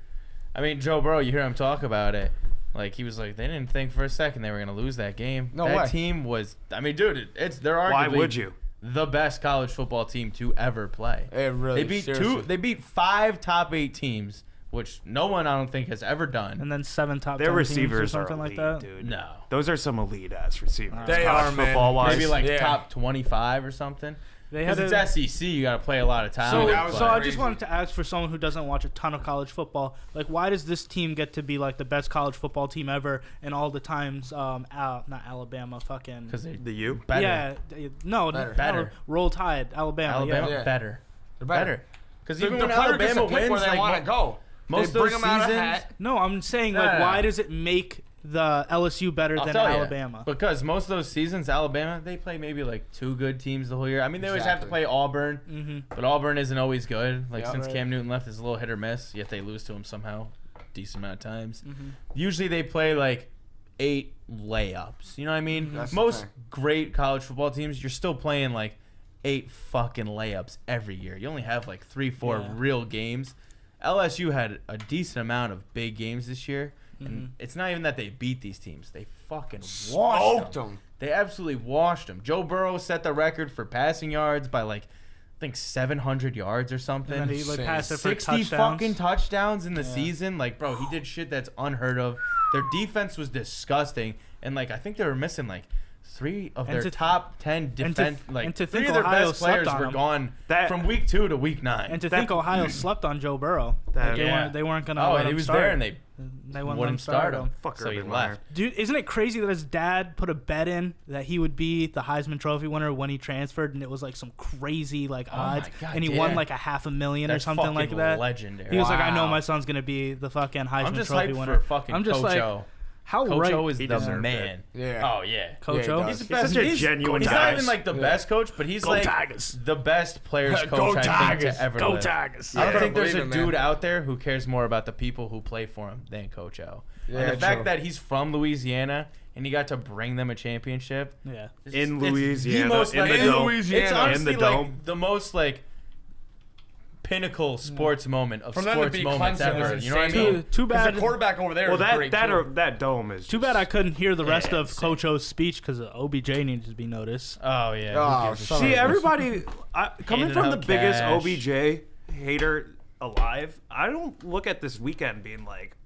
I mean Joe Burrow, you hear him talk about it. Like he was like, they didn't think for a second they were gonna lose that game. No that way. team was. I mean, dude, they're arguably Why would you? the best college football team to ever play. It really, They beat seriously. They beat 5 top 8 teams, which no one I don't think has ever done. And then 7 top Their 10 teams or receivers are something elite, like that. dude. No, Those are some elite ass receivers. They college are, man. football wise. maybe like Yeah. top 25 or something. They had Because a, it's SEC, you got to play a lot of so, talent. that was so but- I just crazy. wanted to ask for someone who doesn't watch a ton of college football, like why does this team get to be like the best college football team ever, and all the times, not Alabama, fucking. because they the U. better. Yeah, no, Better. no, Roll Tide, Alabama. Alabama yeah. Yeah. better. They're Better. Because The, even the when player gets Alabama to pick wins, where they like want to go. most they of bring those them out of seasons, hat. No, I'm saying No, like no, no. why does it make the LSU better I'll than tell ya. Alabama? Because most of those seasons, Alabama, they play maybe like 2 good teams the whole year. I mean, they always have to Exactly. play Auburn, Mm-hmm. but Auburn isn't always good. Like Yeah, since right. Cam Newton left, it's a little hit or miss. Yet they lose to him somehow, decent amount of times. Mm-hmm. Usually they play like 8 layups. You know what I mean? That's the Most thing. great college football teams, you're still playing like 8 fucking layups every year. You only have like 3-4 Yeah. real games. LSU had a decent amount of big games this year. Mm-hmm. And it's not even that they beat these teams. They fucking washed Smoked them. them. They absolutely washed them. Joe Burrow set the record for passing yards by like, I think 700 yards or something. And then he like Insane. passed it for 60 touchdowns. fucking touchdowns in the Yeah. season. Like, bro, he did shit that's unheard of. Their defense was disgusting. And like, I think they were missing like 3 of And their to- top 10 defense. and to 3 think of their Ohio best slept players on were them. gone That- from week 2 to week 9. And to think Ohio slept on Joe Burrow. That- Like, Yeah. they weren't gonna. Oh, let and he him was start. there, and they wouldn't let wouldn't start him. Fuck So he Urban left. Meyer. Dude, isn't it crazy that his dad put a bet in that he would be the Heisman Trophy winner when he transferred, and it was like some crazy like my odds, God, and he yeah. won like $500,000 or That's something like fucking that. legendary. He was like, I know Wow. my son's gonna be the fucking Heisman I'm just Trophy hyped winner. for fucking I'm just Coach like, O. how Coach right? O is He the deserved man. Yeah. Oh, yeah. Coach Yeah, O. he He's the does. best. such a he's genuine He's guy. not even like the best coach, but he's Go like Tigers. the best players Go coach I think Tigers. to ever Go live. Tigers. I don't Yeah. think there's a Believe it, dude man. out there who cares more about the people who play for him than Coach O. Yeah, and the fact true. that he's from Louisiana and he got to bring them a championship. Yeah. In Louisiana, the most, in like, the dome. It's Louisiana. honestly In the dome. like the most like pinnacle sports moment of From them to sports beat moments Clemson ever. was You know what I insane. mean? Too Because bad. the quarterback over there Well, is great, too. that dome is Too just- bad I couldn't hear the rest Yeah, of insane. Coach O's speech because OBJ needed to be noticed. Oh yeah. Who Oh, gives a son shit? of See, a- everybody coming Handing from the out biggest cash. OBJ hater alive, I don't look at this weekend being like,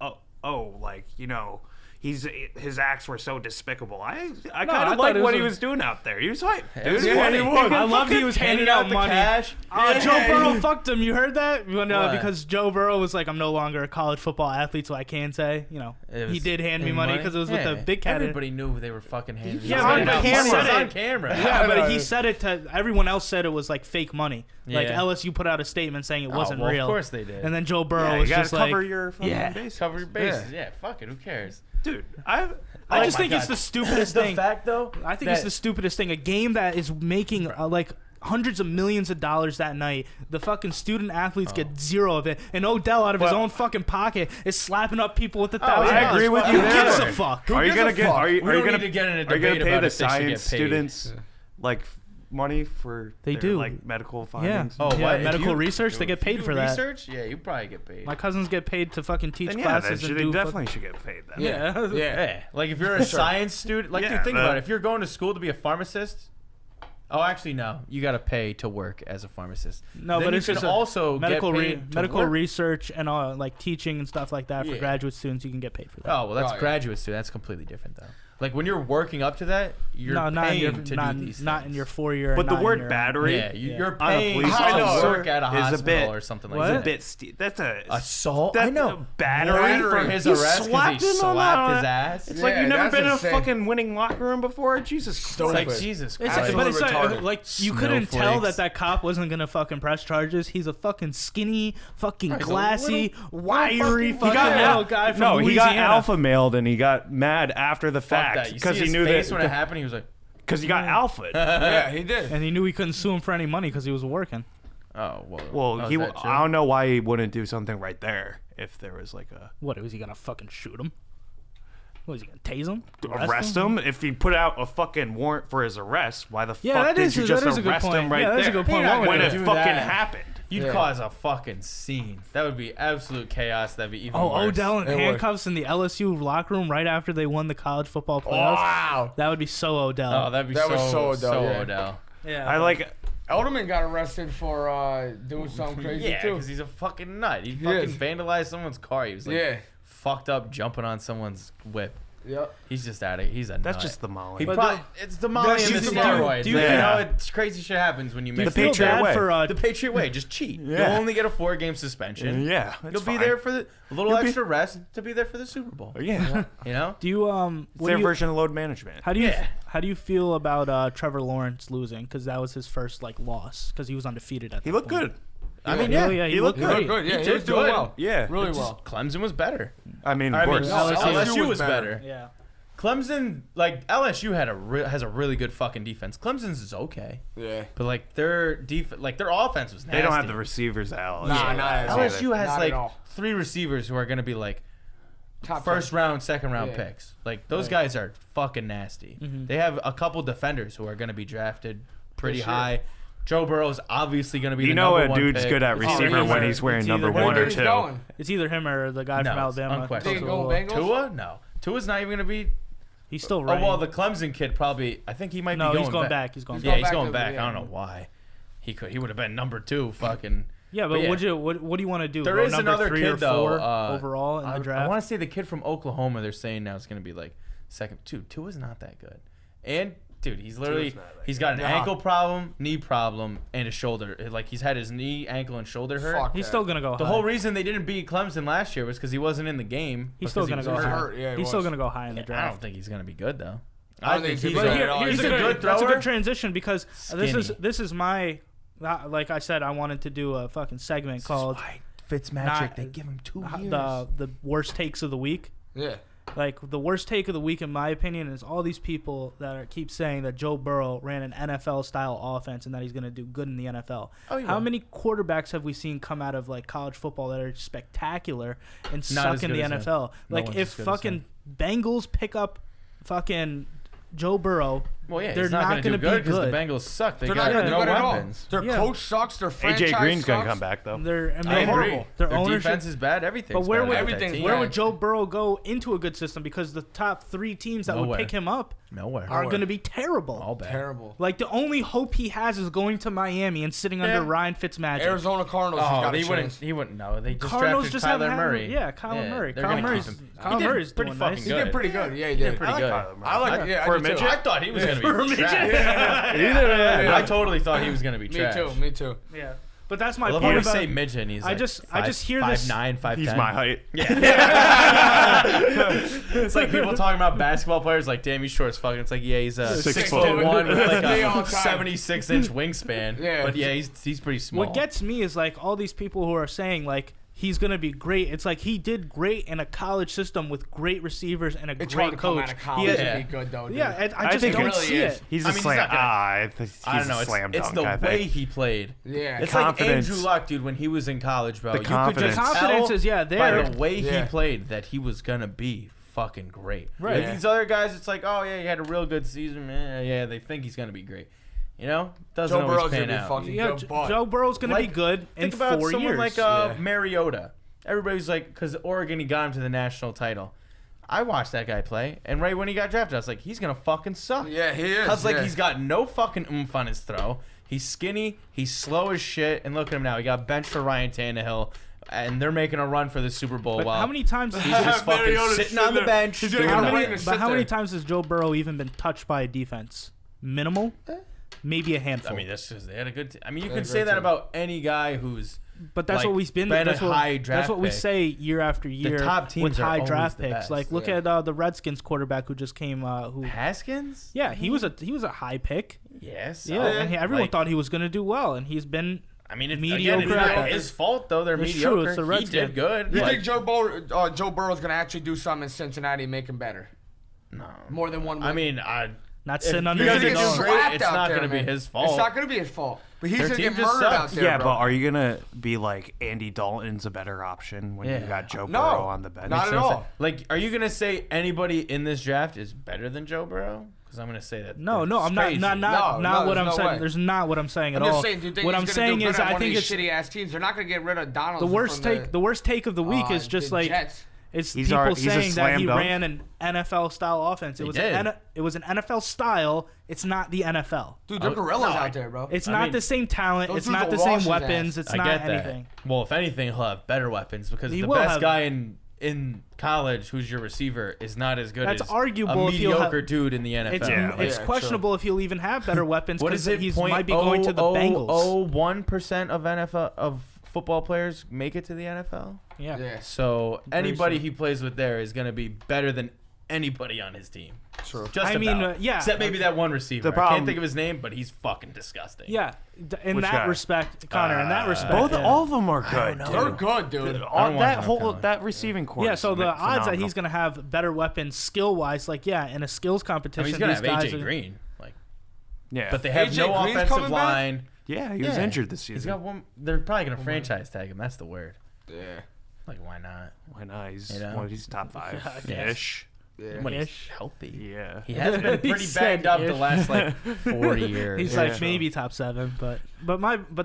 like, you know, his acts were so despicable. I kind I of thought like it what was he a- was doing out there. He was hype. It was Dude, funny. he was. I loved he was handing out the money. cash. Joe Burrow fucked him. You heard that? What? Because Joe Burrow was like, I'm no longer a college football athlete, so I can say, you know, It he was did hand me money because it was with the Yeah. big cat. Everybody knew they were fucking handing. Yeah, it but out. he It was said on it. camera. Yeah, but know. he said it to everyone else. Said it was like fake money. Like Yeah. LSU put out a statement saying it wasn't well, real. Of course they did. And then Joe Burrow Yeah, you was gotta just cover like, your fucking yeah. bases. Cover your bases. Yeah. Fuck it. Who cares? Dude, I Oh just my think it's God. the stupidest the thing. fact though. I think it's that- the stupidest thing. A game that is making like hundreds of millions of dollars that night. The fucking student athletes get zero of it, and Odell out of his Well- own fucking pocket is slapping up people with $1,000. I agree with Who you gives there. a fuck? Are you gives gonna a get? fuck? Are you We don't gonna need to get in a Are you gonna debate pay about the if they should get science paid. students like money for They their, do. like medical Yeah. findings? Oh, Yeah, what? If medical you- research, they get if you paid do for that. Research? Yeah, you probably get paid. My cousins get paid to fucking teach Then yeah, classes they and do definitely should get paid. Then. Yeah. Yeah, like if you're a science student, like Yeah, dude, think but- about it. If you're going to school to be a pharmacist, oh, actually no, you got to pay to work as a pharmacist. No, Then but you it's can just also medical get paid to medical work. research and like teaching and stuff like that for Yeah. graduate students. You can get paid for that. Oh well, that's Oh, yeah. graduate student. That's completely different though. Like when you're working up to that, you're no, not in paying your to not, do these not in things. your 4-year. But the not in word your, battery Yeah, you're on a paying police to officer work at a is a hospital bit- or something What? like is a that. bit. That's a Assault? That's I know. a battery For his You arrest because slapped he him on slapped that. his ass. It's like Yeah, you've never that's been in a insane. fucking winning locker room before. Jesus It's Christ. like Stupid. Jesus It's, Christ. but it's retarded. like you couldn't tell Snowflakes. that cop wasn't gonna fucking press charges. He's a fucking skinny, fucking He's a glassy, little wiry, fucking- fucking He got little guy from No, he got Louisiana. alpha mailed and he got mad after the Fuck fact that. You because see he his knew face that when it happened. He was like, because he got alpha. Yeah, he did. and he knew he couldn't sue him for any money because he was working. "Oh well." Well, oh, he is that true? I don't know why he wouldn't do something right there if there was like a What was he gonna fucking shoot him? What was he gonna tase him? arrest him. If he put out a fucking warrant for his arrest, why the Yeah, fuck that did is- you that just is a good arrest point. him right Yeah, that's a there? good point. You're not Why would when gonna they it do fucking that. happened. You'd Yeah. cause a fucking scene. That would be absolute chaos. That'd be even Oh, worse. Odell in It would. handcuffs in the LSU locker room right after they won the college football playoffs. Wow. That would be so Odell. Oh, that'd be That so, was so Odell, yeah. Odell. yeah. I like. Elderman got arrested for doing something crazy Yeah, too. because he's a fucking nut. He He fucking is. vandalized someone's car. He was like Yeah. fucked up jumping on someone's whip. Yep. He's just at it. He's a That's nut. just the Molly. He But probably, it's the Molly That's and the just- steroids. do you Like, feel- you know, it's crazy shit happens when you Do you make feel Patriot bad way. for the Patriot way. Just cheat. Yeah. You'll only get a 4-game suspension. Yeah, You'll be there for a little You'll be- extra rest to be there for the Super Bowl. Yeah, You know? Do you it's what their do you, version of load management. how do you Yeah. how do you feel about Trevor Lawrence losing? Because that was his first like loss because he was undefeated at. He that looked point. good. I mean, Yeah, yeah. he he looked looked great. He looked good. Yeah, He he was did doing good. well. Yeah, Really It's well. just Clemson was better. I mean, I mean, worse. LSU was better. Yeah. Clemson, like LSU, has a really good fucking defense. Clemson's is okay, Yeah. but like their offense was nasty. They don't have the receivers out. Nah, not at all. LSU has Not at like all. 3 receivers who are going to be like Top first 10. round, second round Yeah. picks. Like those Right. guys are fucking nasty. Mhm. They have a couple defenders who are going to be drafted pretty For sure. high. Joe Burrow's obviously going to be You the know number a one dude's pick. good at It's receiver either- when he's wearing it's number either- one Where or he's two. going? It's either him or the guy No, from it's Alabama. unquestionable. They go Bengals? Tua? No. Tua's not even going to be. He's still Oh, running. well, the Clemson kid probably. I think he might no, be going he's going back. He's going Yeah, back. he's back going to- back. yeah. I don't know why. He would have been number 2. Fucking. Yeah, but yeah. what do you want to do? There Go is number another 3 kid or 4 though. overall in the I draft. want to say the kid from Oklahoma. They're saying now is going to be like second. Tua's not that good. And dude, he's literally not that he's got an good. ankle problem, knee problem, and a shoulder. Like he's had his knee, ankle, and shoulder hurt. Fuck He's that. still gonna go. The high. whole reason they didn't beat Clemson last year was because he wasn't in the game. He's still because gonna he go was high. hurt. Yeah, he He's still was. gonna go high in the Yeah, I draft. don't think he's going to be good though. I don't think he's But good here, at all. here's He's a good that's a thrower. good transition because this Skinny. is my like I said I wanted to do a fucking segment called Fitzmagic. not- They give him 2 years. the worst takes of the week. Yeah. Like the worst take of the week, in my opinion, is all these people that keep saying that Joe Burrow ran an NFL style offense and that he's going to do good in the NFL. Oh, he How will. many quarterbacks have we seen come out of like college football that are spectacular and Not as suck in the good as him. NFL? No like one's if as good as fucking Bengals pick up fucking Joe Burrow. Well, yeah, they're he's not going to do be good because the good. Bengals suck. They're not going to do no good at all. weapons. Their coach sucks. Their franchise AJ Green's going gonna to come back though. Their I agree. their Their ownership. defense is bad. Everything's But where bad would about that everything's team. bad. where would Joe Burrow go into a good system? Because the top 3 teams that would Nowhere. pick him up Nowhere. are going to be terrible. All bad. Terrible. Like the only hope he has is going to Miami and sitting under Ryan Fitzmagic. Arizona Cardinals has Oh, got a he wouldn't. chance. He wouldn't. No, they just Cardinals drafted just Kyler haven't Murray. Yeah, Kyler Murray. they're Kyler gonna Murray's keep him. Kyler He did Murray's pretty doing fucking nice. He good. did pretty good. Yeah, he He did. did pretty good. I like. Yeah, For I a do too. midget? I thought he was going to For a be midget? trash. Yeah. I totally thought he was going to be Me trash. too. Me too. Yeah, but that's my I love point how we about. say midget and he's I like just hear 5'9", this- 5'10". He's my height. It's like people talking about basketball players like, damn, he's short as fuck. It's like, yeah, he's 6'1" with like Me all a the time. 76-inch wingspan. Yeah. But yeah, he's pretty small. What gets me is like all these people who are saying like he's gonna be great. It's like he did great in a college system with great receivers and a It's great hard to come coach. out of he college has, and be good though. Dude. yeah, I I just think don't it see really is. it. He's I a mean, he's slam. not gonna- He's I don't know. a slam It's dunk. the I way think. he played. Yeah. It's Confidence. like Andrew Luck, dude, when he was in college, bro. The You could confidence. just Confidence tell is, yeah, by there. the way Yeah. he played that he was gonna be fucking great. Right. Like, these other guys, it's like, oh yeah, he had a real good season, man. Yeah, they think he's gonna be great. You know, doesn't Joe always Burrow's pan gonna be out. fucking Yeah, good. But Joe Burrow's gonna be Like, good in Think about 4 someone years. like Yeah. Mariota. Everybody's like, because Oregon, he got him to the national title. I watched that guy play, and right when he got drafted, I was like, he's gonna fucking suck. yeah, he is. Cause like yeah. he's got no fucking oomph on his throw. He's skinny. He's slow as shit. And look at him now. He got benched for Ryan Tannehill, and they're making a run for the Super Bowl. But while how many times? he's just fucking Mariota's sitting on the sitting there. bench. He's doing gonna How get nothing. many, to but sit how many there. times has Joe Burrow even been touched by a defense? Minimal, maybe a handful. I mean, that's just they had a good. I mean, you They can had a say great that team. about any guy who's. But that's like, what we've been. been That's a what, high that's draft what we pick. say year after year top teams with are high always draft the picks. best. Like look Yeah. at the Redskins quarterback who just came. Who? Haskins? Yeah, he was a high pick. Yes. Yeah, and everyone like, thought he was gonna do well, and he's been. I mean, it's mediocre Again, it's at not that. his fault though. They're It's mediocre. true, it's the He Redskins. did good. You like, think Joe Burrow's gonna actually do something in Cincinnati and make him better? No. More than one win? I mean, Not if sitting under you He's the guys gonna are get dome. great, slapped it's out not there, going to be man. his fault. It's not gonna be his fault. But he's Their gonna team get just murdered out sucks. there, Yeah, bro. but are you gonna be like Andy Dalton's a better option when Yeah. you got Joe No, Burrow on the bench? not at all. Like, are you gonna say anybody in this draft is better than Joe Burrow? Because I'm gonna say that. No, it's I'm not. crazy. Not No, what there's I'm no saying. way. There's not what I'm saying at I'm all. just saying, do you think What he's I'm gonna saying do good is, at I one think of it's these shitty ass teams? They're not gonna get rid of Donald. the worst take. The worst take of the week is just like Jets. it's He's people he's a saying that slam he dunk. ran an NFL style offense. It He was did. it was an NFL style. It's not the NFL. Dude, they're gorillas no, out there, bro. It's I not mean, the same talent. those It's dudes not will the same wash his weapons. ass. It's I not get anything. that. Well, if anything, he'll have better weapons because He the will best have- guy in college who's your receiver is not as good That's as arguable a if he'll mediocre have- dude in the NFL. It's Yeah, it's yeah, questionable if he'll even have better weapons What because is it? he might be going to the Bengals. 0.001% of NFL of football players make it to the NFL. Yeah. Yeah, So anybody soon. he plays with there is going to be better than anybody on his team. true. Just I about. mean, yeah. Except maybe that one receiver. The I problem- can't think of his name, but he's fucking disgusting. Yeah. In Which that guy? respect, Connor. In that respect, Both, yeah. all of them are good. know. dude. They're good, dude. All don't watch that enough whole college. that receiving core. Yeah, is so the odds that phenomenal. he's going to have better weapons skill wise, like, yeah, in a skills I competition, mean, he's going to these have guys AJ are- Green. Like, Yeah, but they have AJ no Green's offensive coming back? line. yeah, he was Yeah. injured this He's season. got one. They're probably going to franchise tag him. That's the word. Yeah. Like, why not? Why not? He's You know? well, he's top five Yes. ish. Yeah. When he's Ish. healthy. Yeah. He has been He pretty said banged up the ish. last like 40 years. He's Yeah. like maybe top 7, but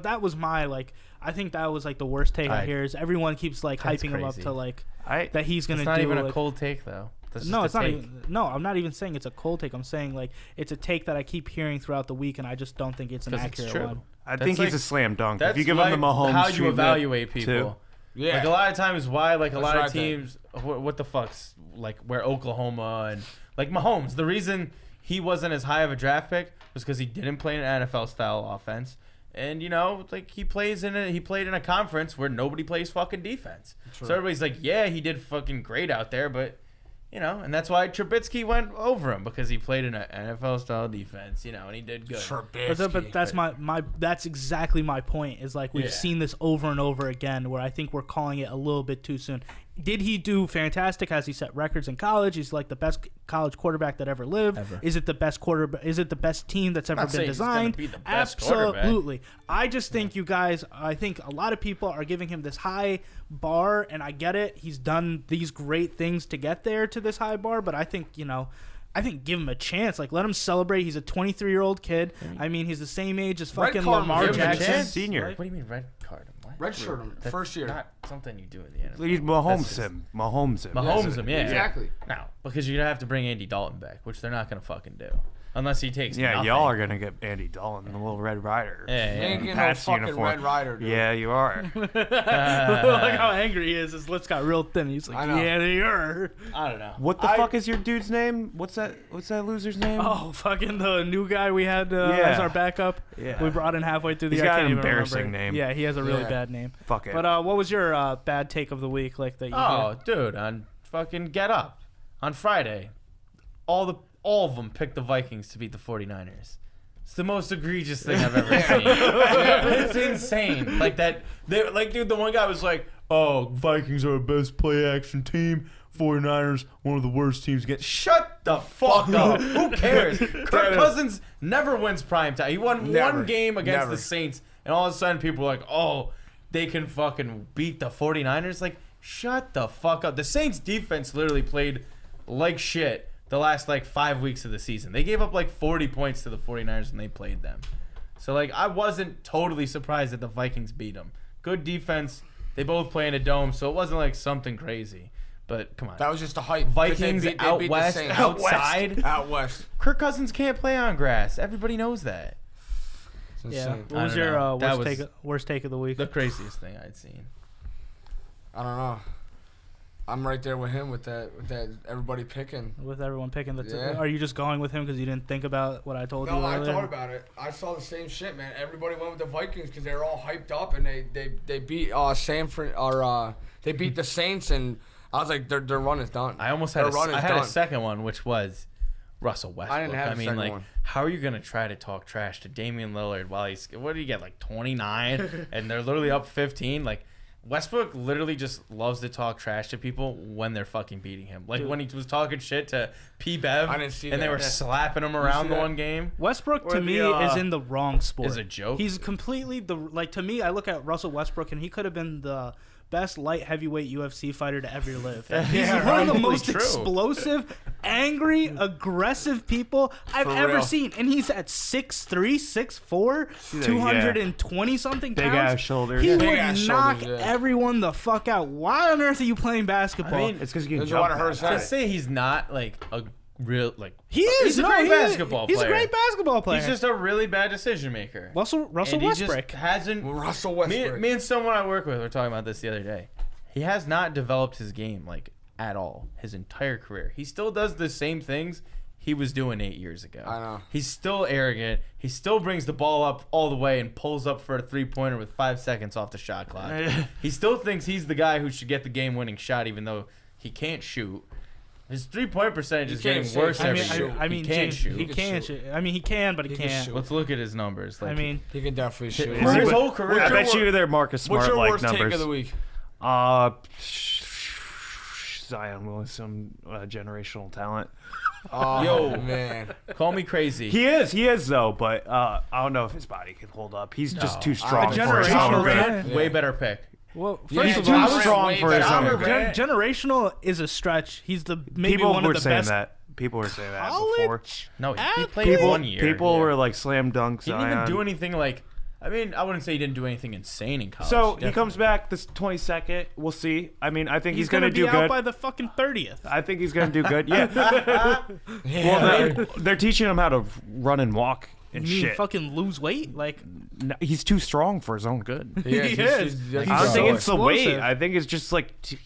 that was my like. I think that was like the worst take I Alright. hear is everyone keeps like That's hyping him up crazy. to like I that he's gonna It's not do. even a like- cold take though. That's no, just it's a not take. even. No, I'm not even saying it's a cold take. I'm saying like it's a take that I keep hearing throughout the week, and I just don't think it's an 'Cause it's accurate true. one. I That's think he's like- a slam dunk. That's If you give like him the Mahomes how you treatment, evaluate people. too. Yeah. Like a lot of times, why like a That's lot right of there. teams, what the fuck's like where Oklahoma and like Mahomes. The reason he wasn't as high of a draft pick was because he didn't play an NFL style offense, and you know like he played in a conference where nobody plays fucking defense. So everybody's like, yeah, he did fucking great out there, but. You know, and that's why Trubisky went over him because he played in an NFL style defense, you know, and he did good. But that's that's exactly my point. Is like we've Yeah. seen this over and over again, where I think we're calling it a little bit too soon. Did he do fantastic? Has he set records in college? He's like the best college quarterback that ever lived. Ever. Is it the best quarterback? Is it the best team that's ever not been saying he's gonna designed? be the best quarterback. Absolutely. I just think you guys. I think a lot of people are giving him this high bar, and I get it. He's done these great things to get there to this high bar, but I think I think give him a chance. Like, let him celebrate. He's a 23-year-old kid. I mean, he's the same age as Red fucking card him, Lamar give him a Jackson. chance. Senior. What do you mean red card? What? Redshirt him That's first year. not something you do in the NFL. He's Mahomes That's just- him. Mahomes him. Mahomes him, yeah. Exactly. No, because you're gonna have to bring Andy Dalton back, which they're not gonna fucking do, unless he takes. Yeah, nothing. y'all are gonna get Andy Dalton, the little Red Rider. Yeah, He ain't yeah. getting no Pats fucking uniform. Red Rider, dude. Yeah, you are. Look how angry he is. His lips got real thin. He's like, I know. yeah, they are. I don't know. What the fuck is your dude's name? What's that loser's name? Oh, fucking the new guy we had Yeah. as our backup. Yeah. We brought in halfway through the He's year. got I an can't even embarrassing remember. name. Yeah, he has a really Yeah. bad name. Fuck it. But what was your bad take of the week? Like that you Oh, dude, on fucking Get Up on Friday, all of them picked the Vikings to beat the 49ers. It's the most egregious thing I've ever seen. It's insane. Like that. Dude, the one guy was like, "Oh, Vikings are the best play action team. 49ers, one of the worst teams against." Shut the fuck up. Who cares? Kirk Cousins never wins primetime. He won Never. one game against Never. the Saints, and all of a sudden people are like, "Oh, they can fucking beat the 49ers." Like, shut the fuck up. The Saints defense literally played like shit the last 5 weeks of the season. They gave up 40 points to the 49ers when they played them. So I wasn't totally surprised that the Vikings beat them. Good defense. They both play in a dome, so it wasn't like something crazy. But come on. That was just a hype. Vikings They out beat the west, Saints. outside. Out west. Kirk Cousins can't play on grass. Everybody knows that. It's Yeah. insane. What was I don't your know. That worst take of the week? The craziest thing I'd seen. I don't know. I'm right there with him with that everybody picking. With everyone picking the Yeah. Are you just going with him because you didn't think about what I told you No, I earlier? thought about it. I saw the same shit, man. Everybody went with the Vikings because they were all hyped up and they beat Sanford or they beat the Saints, and I was like, their run is done. I almost had Their run is I had done. a second one, which was Russell Westbrook. I didn't have a mean, second one. how are you gonna try to talk trash to Damian Lillard while he's what did he get 29 and they're literally up 15? Westbrook literally just loves to talk trash to people when they're fucking beating him. Dude. When he was talking shit to P. Bev, I didn't see and they that. were Yeah. slapping him around see the that? one game. Westbrook Or to the, me is in the wrong sport. Is a joke. He's completely to me. I look at Russell Westbrook and he could have been the best light heavyweight UFC fighter to ever live. He's Yeah, one of the probably most true. explosive, angry, aggressive people I've For ever real. seen. And he's at 6'3", 6'4", 220 something pounds. Big ass shoulders. He Yeah. Big would ass knock shoulders, yeah. everyone the fuck out. Why on earth are you playing basketball? I mean, It's because you This can is what jump I heard that to say. say he's not a real he is. He's a No, great he is. basketball He's a player. great basketball player. He's just a really bad decision maker. Russell And he Westbrook. just hasn't. Russell Westbrook. Me and someone I work with were talking about this the other day. He has not developed his game at all his entire career. He still does the same things he was doing 8 years ago. I know. He's still arrogant. He still brings the ball up all the way and pulls up for a 3-pointer with 5 seconds off the shot clock. He still thinks he's the guy who should get the game-winning shot, even though he can't shoot. His 3-point percentage is can't getting say- worse I every mean, year. He can't James, shoot. He can shoot. I mean, he can, but he He can can't. shoot. Let's look at his numbers. I mean, He can definitely shoot. for his whole career, I bet you they're Marcus What's Smart your like worst numbers. take of the week? Zion Willis, some generational talent. Oh, Yo. man. call me crazy. He is though, but I don't know if his body can hold up. He's just too strong A for his generational own good. talent. Way better pick. well, Yeah, first He's of all, too John strong Morant for way his better. own good. generational is a stretch. He's the maybe People one were of the saying best. that. People were saying that before. College No, he athlete. played 1 year. People were like slam dunk He Zion. didn't even do anything I mean, I wouldn't say he didn't do anything insane in college. So he Definitely. comes back this 22nd. We'll see. I mean, I think He's he's gonna be do out good. by the fucking 30th. I think he's gonna do good. Yeah. Well, they're teaching him how to run and walk You and mean shit. fucking lose weight? Like No, he's too strong for his own good. Yeah, He is. he's I don't think so it's the weight. explosive. I think it's just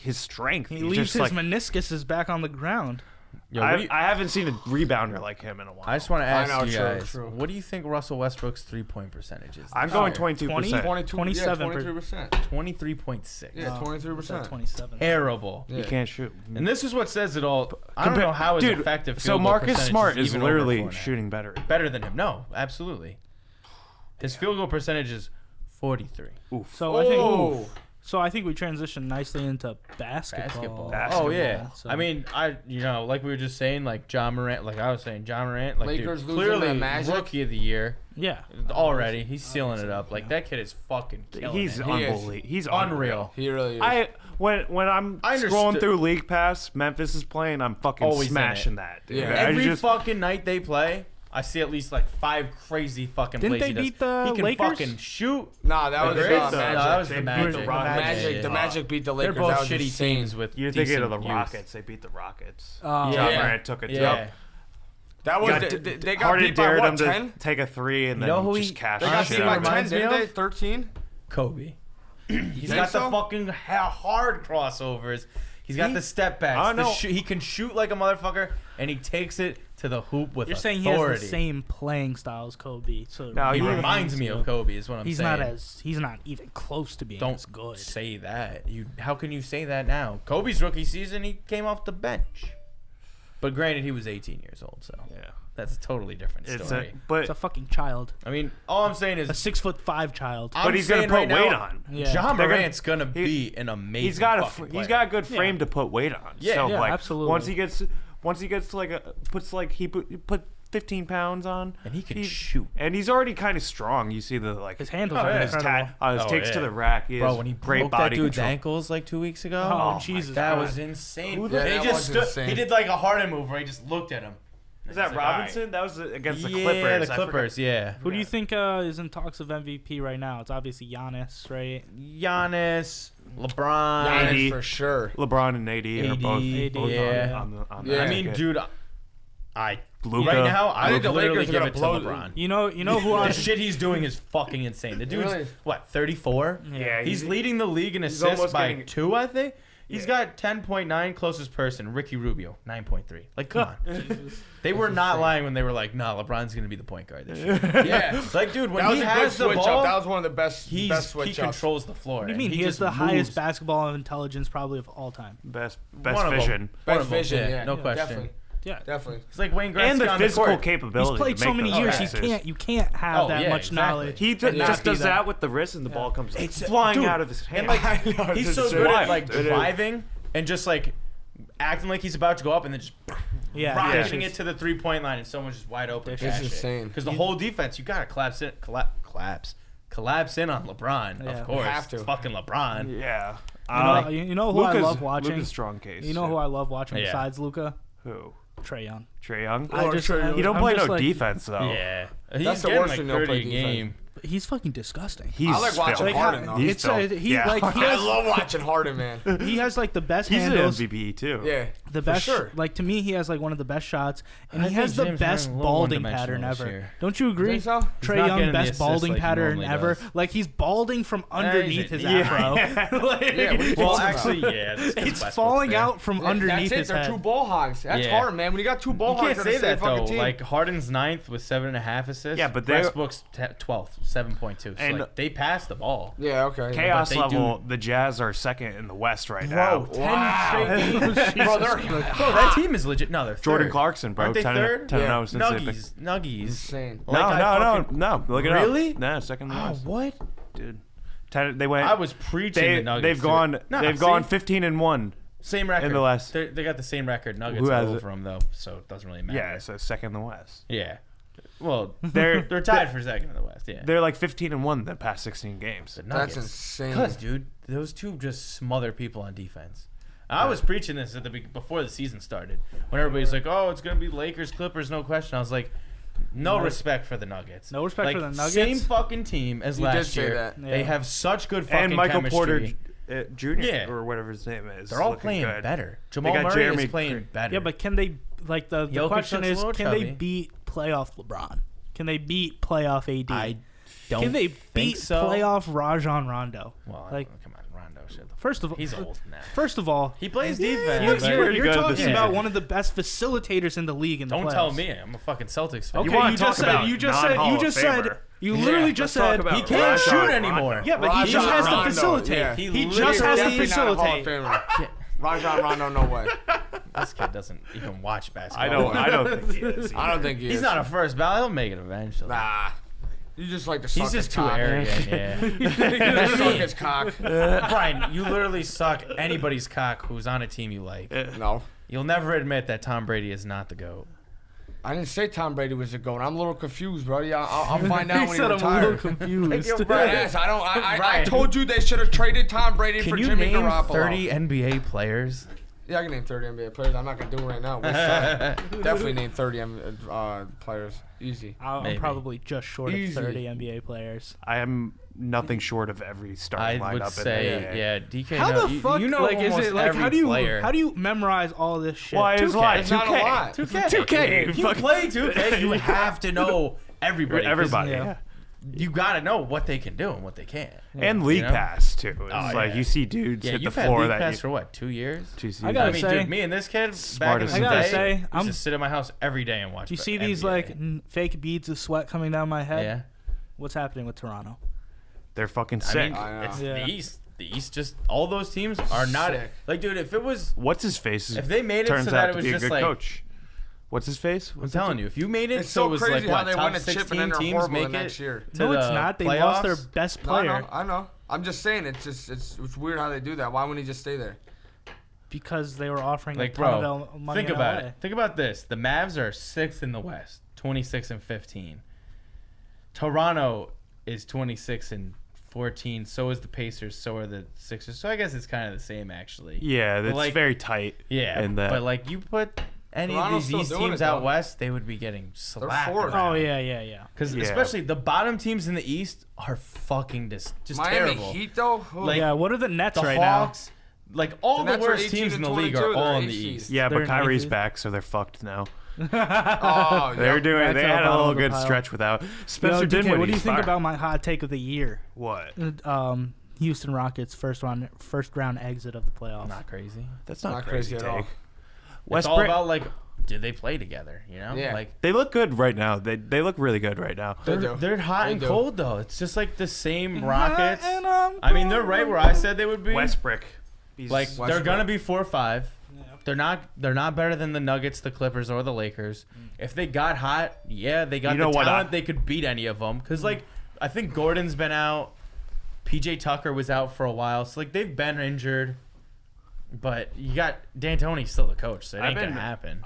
his strength. he He's leaves just his like meniscus back on the ground. Yo, what do you- I haven't seen a rebounder like him in a while. I just want to ask know, you true, guys, true. what do you think Russell Westbrook's 3-point percentage is? I'm this going year? 22%. 27 23%. 23.6. Yeah, Oh, 23%. 27. Terrible. Yeah. He can't shoot. And this is what says it all. I don't know how his Dude, effective field so goal Marcus percentage Smart is even over literally 4.5. shooting better. better than him. No, absolutely. His field goal percentage is 43. So I think we transitioned nicely into basketball. Oh yeah. So- I mean, like we were just saying, John Morant. Like I was saying, John Morant. Like Lakers dude, losing clearly to Magic? rookie of the year Yeah. already. He's sealing it up. Like that kid is fucking killing He's it. unbelievable. He's Unreal. He really is. when I'm I scrolling understood- through League Pass, Memphis is playing. I'm fucking Always in smashing it. that. Dude. Yeah. I Every just- fucking night they play, I see at least like 5 crazy fucking Didn't plays they he does. beat the He can Lakers? fucking shoot. Nah, that was The Magic. Grizzlies? No, that was They the beat Magic. the The Rockets. Magic, Yeah. the Magic beat the They're Lakers. both That was shitty insane. teams with You're thinking of the decent youth. Rockets. They beat the Rockets. Oh. John Yeah. Morant took it. Yeah. That was they got beat by dared what, him to 10? take a 3 and You then know who just he- cash They the got shit beat by out of it. 10, reminds me didn't they? of? 13? Kobe. He's think got so? the fucking hard crossovers. He's got the step backs. I know. He can shoot like a motherfucker, and he takes it to the hoop with You're authority. saying he has the same playing style as Kobe. So No, He Yeah. reminds me of Kobe. Is what I'm He's saying. he's not even close to being Don't as good. say that. How can you say that now? Kobe's rookie season, he came off the bench. But granted, he was 18 years old, so Yeah. that's a totally different It's story. but It's a fucking child, I mean, all I'm saying a is, 6'5" child. I'm but he's gonna saying put right weight now, on. Yeah. John They're gonna- Morant's gonna he- be an amazing. He's got fucking he's player. got a good frame Yeah. to put weight on. Yeah. so, Yeah, like, absolutely. Once he gets to like he put 15 pounds on, And he can shoot. and he's already kind of strong. You see the like His handles Oh, are yeah. his, incredible. his Oh, takes to yeah. the rack. He Bro, has when he great broke that body dude's control. ankles like 2 weeks ago, Oh, my Jesus! that God. was insane. Yeah, And that he just was stood. insane. He did like a Harden move where he just looked at him. Is that He's like, all right. Robinson? That was against the Yeah, Clippers. the I Clippers. Yeah. Who do you think is in talks of MVP right now? It's obviously Giannis, right? Giannis, LeBron. Giannis AD. for sure. LeBron and AD are both, AD, both yeah. on Yeah. the I mean, ticket. dude, right Luka. now, I think would the literally Lakers are give gonna it to blow- LeBron. You know who I The shit he's doing is fucking insane. The dude's Really? what, 34? Yeah, He's leading the league in assists almost by getting- 2, I think. He's Yeah. got 10.9, closest person, Ricky Rubio, 9.3. Like, come on. They were That's not insane. lying when they were like, nah, LeBron's going to be the point guard this year. Yeah. Like, dude, when That was he a good has the switch ball, up. That was one of the best he switch ups. controls the floor. What do you and mean? He has just the highest moves. basketball intelligence probably of all time. best One of 'em. vision. One Best of 'em, vision, yeah. no Yeah, question. Definitely. Yeah. Definitely. It's like Wayne Gretzky And the on physical the court. capability. He's played to so make many those years. passes. You can't have Oh, that yeah, much exactly. knowledge. He and not just be does that with the wrist, and the ball comes flying dude, out of his hand. And like, he's so it's good at wild. like It is. driving and just like acting like he's about to go up and then just Yeah, rocketing yeah. it to the 3-point line and someone's just wide open. It's insane. Because the whole defense, you gotta collapse in on LeBron. Yeah. Of course, Have to. It's fucking LeBron. Yeah. You know who I love watching? Luka's strong case. You know who I love watching Yeah. besides Luca? Who? Trey Young. Trey Young. I just Trae Young. He don't I'm play just no like, defense though. Yeah, he's That's the getting worst like thing they'll 30 play a game. He's fucking disgusting. He's I like watching filthy. Harden, though. He's It's filthy. he Yeah. like he I has, love watching Harden, man. he has like the best He's an handles. MVP too. Yeah. The For best, sure. like to me, he has like one of the best shots, and I he has think the James best Harden a little balding one-dimensional pattern this ever. year. Don't you agree? Think so? Trey not Young, getting the best assists balding like he pattern normally ever. does. Like he's balding from underneath his Yeah. afro. Like, Yeah, what are you Well, talking actually, about? yeah, that's 'cause it's Westbrook's falling there. out from Yeah, underneath that's it. his They're head. two ball hogs. That's Yeah. hard, man. When you got two ball You can't hogs on say the same that fucking though. team. Like Harden's 9th with 7.5 assists. Yeah, but they're- Westbrook's 12th, 7.2. So And- like they pass the ball. Yeah, okay. Chaos But they level. The Jazz are second in the West right Bro, now. 10 straight games. Bro, they're Bro, that team is legit. No, they're third. Jordan Clarkson, bro. Aren't they 10 third? 10 Yeah. 0 since they picked- Nuggies. insane. Like, I fucking- no. Look it Really? up. No, second in the Oh, West, what? dude. They went. I was preaching They, the Nuggets. they've too. gone. No, they've see? gone 15-1. Same record. in the West. They got the same record. Nuggets Who are has it? over them though, so it doesn't really matter. Yeah, so second in the West. Yeah. Well, They're they're tied for second in the West. Yeah. They're like 15-1 the past 16 games. The That's Nuggets. insane. Because, dude, those two just smother people on defense. I was preaching this at before the season started, when everybody's like, "Oh, it's gonna be Lakers, Clippers, no question." I was like, "No respect for the Nuggets. No respect Like, for the Nuggets? Same fucking team as You did last say year. that. They Yeah. have such good fucking And Michael chemistry. Porter Jr. Yeah. or whatever his name is. They're all looking playing good. better. Jamal got Murray Jeremy is playing Green. better. Yeah, but can they like the Jokic question looks a is little can they chubby. beat playoff LeBron? Can they beat playoff AD? I don't Can they think beat so. playoff Rajon Rondo? Well, like come on, Rondo. Shit. first of all, He's old now. First of all, He plays defense. you're, but- you're, pretty you're good talking this about season. one of the best facilitators in the league in the Don't playoffs. tell me. I'm a fucking Celtics fan. Okay, wanna you talk just said about you just said non-Hall you of just said Famer. you Yeah, literally let's just talk said about He can't Rajon shoot Rondo. anymore. yeah, but he Rajon just has to Rondo, facilitate. yeah. He He just has to Definitely not a Hall of facilitate. Famer. Rajon Rondo, no way. This kid doesn't even watch basketball. I don't think he is. I don't think he He's is. not a first ballot. He'll make it eventually. Nah. You just like to suck He's his just too cock. arrogant. Yeah. You just suck his cock. Brian, you literally suck anybody's cock who's on a team you like. No. You'll never admit that Tom Brady is not the GOAT. I didn't say Tom Brady was the GOAT. I'm a little confused, bro. Yeah, I'll find out He when he said I'm a little retires. confused. Yo, Yes, Bryan, I Bryan. told you they should have traded Tom Brady Can for you Jimmy name Garoppolo. 30 NBA players? Yeah, I can name 30 NBA players. I'm not gonna do it right now. We'll definitely name 30 players. Easy. I'm Maybe. probably just short Easy. of 30 NBA players. I am nothing short of every starting I lineup. would say, yeah, DK. How no, the fuck? You know, like, is almost it like every how do player. you memorize all this shit? Why is why? It's not a lot. 2K. If you play 2K, you have to know everybody. 'cause Everybody. Yeah. Yeah. You gotta know what they can do and what they can't. And League You know? Pass too. It's Oh, like yeah. you see dudes Yeah, hit the you've had floor League that Pass you, for what, 2 years? 2 seasons. I gotta I mean, say- dude, me and this kid Smart back in as the I gotta day, say, used to sit at my house every day and watch. You see NBA. these like fake beads of sweat coming down my head? yeah. What's happening with Toronto? They're fucking I sick. mean, I know. it's Yeah. the East. The East, just all those teams are not Sick. like, dude. If it was, What's his face? if they made it turns so that out it to was be a just good like, coach. What's his face? I'm telling you, if you made it It's so so it was crazy like how what they top win a chip 16 and then they're teams horrible make the next it year. to No, it's the not. They playoffs? lost their best No, player I know. I'm just saying, it's weird how they do that. Why wouldn't he just stay there? because they were offering Like, a ton bro, of money. think in about LA. it. Think about this. The Mavs are 6th in the West, 26 and 15. Toronto is 26 and 14. So is the Pacers. So are the Sixers. So I guess it's kind of the same, actually. Yeah, that's like- very tight. Yeah, And that, but like you put any Toronto's of still these East doing teams it, out though. west, they would be getting slapped. fourth. Oh yeah. Because Yeah. especially the bottom teams in the East are fucking just Miami terrible. Heat though. Like, Yeah, what are the Nets The right Hawks, like all The the Nets are worst 18 teams in and the league 22, are all they're in the eighth seed. East. yeah, They're but in Kyrie's eighth. back, so they're fucked now. oh, They're yeah. doing. Back They to the had a bottom little of the good pile. stretch without now? Spencer Yo, DK, Dinwiddie. what do you think Fire. about my hot take of the year? What? Houston Rockets first round exit of the playoffs. Not crazy. That's not, Not crazy crazy at all. take. It's all Westbrook, about like, did they play together? You know, Yeah. like they look good right now. They look really good right now. They do. they're hot They and do. cold though. It's just like the same Rockets. And I'm I mean, they're right where I said they would be. Westbrook. He's- Like they're Westbrook. gonna be 4 or 5. Yeah. They're not better than the Nuggets, the Clippers, or the Lakers. If they got hot, yeah, they got You know the what, talent. They could beat any of them. Cause like I think Gordon's been out. PJ Tucker was out for a while, so like they've been injured. But you got D'Antoni's still the coach, so it ain't gonna happen.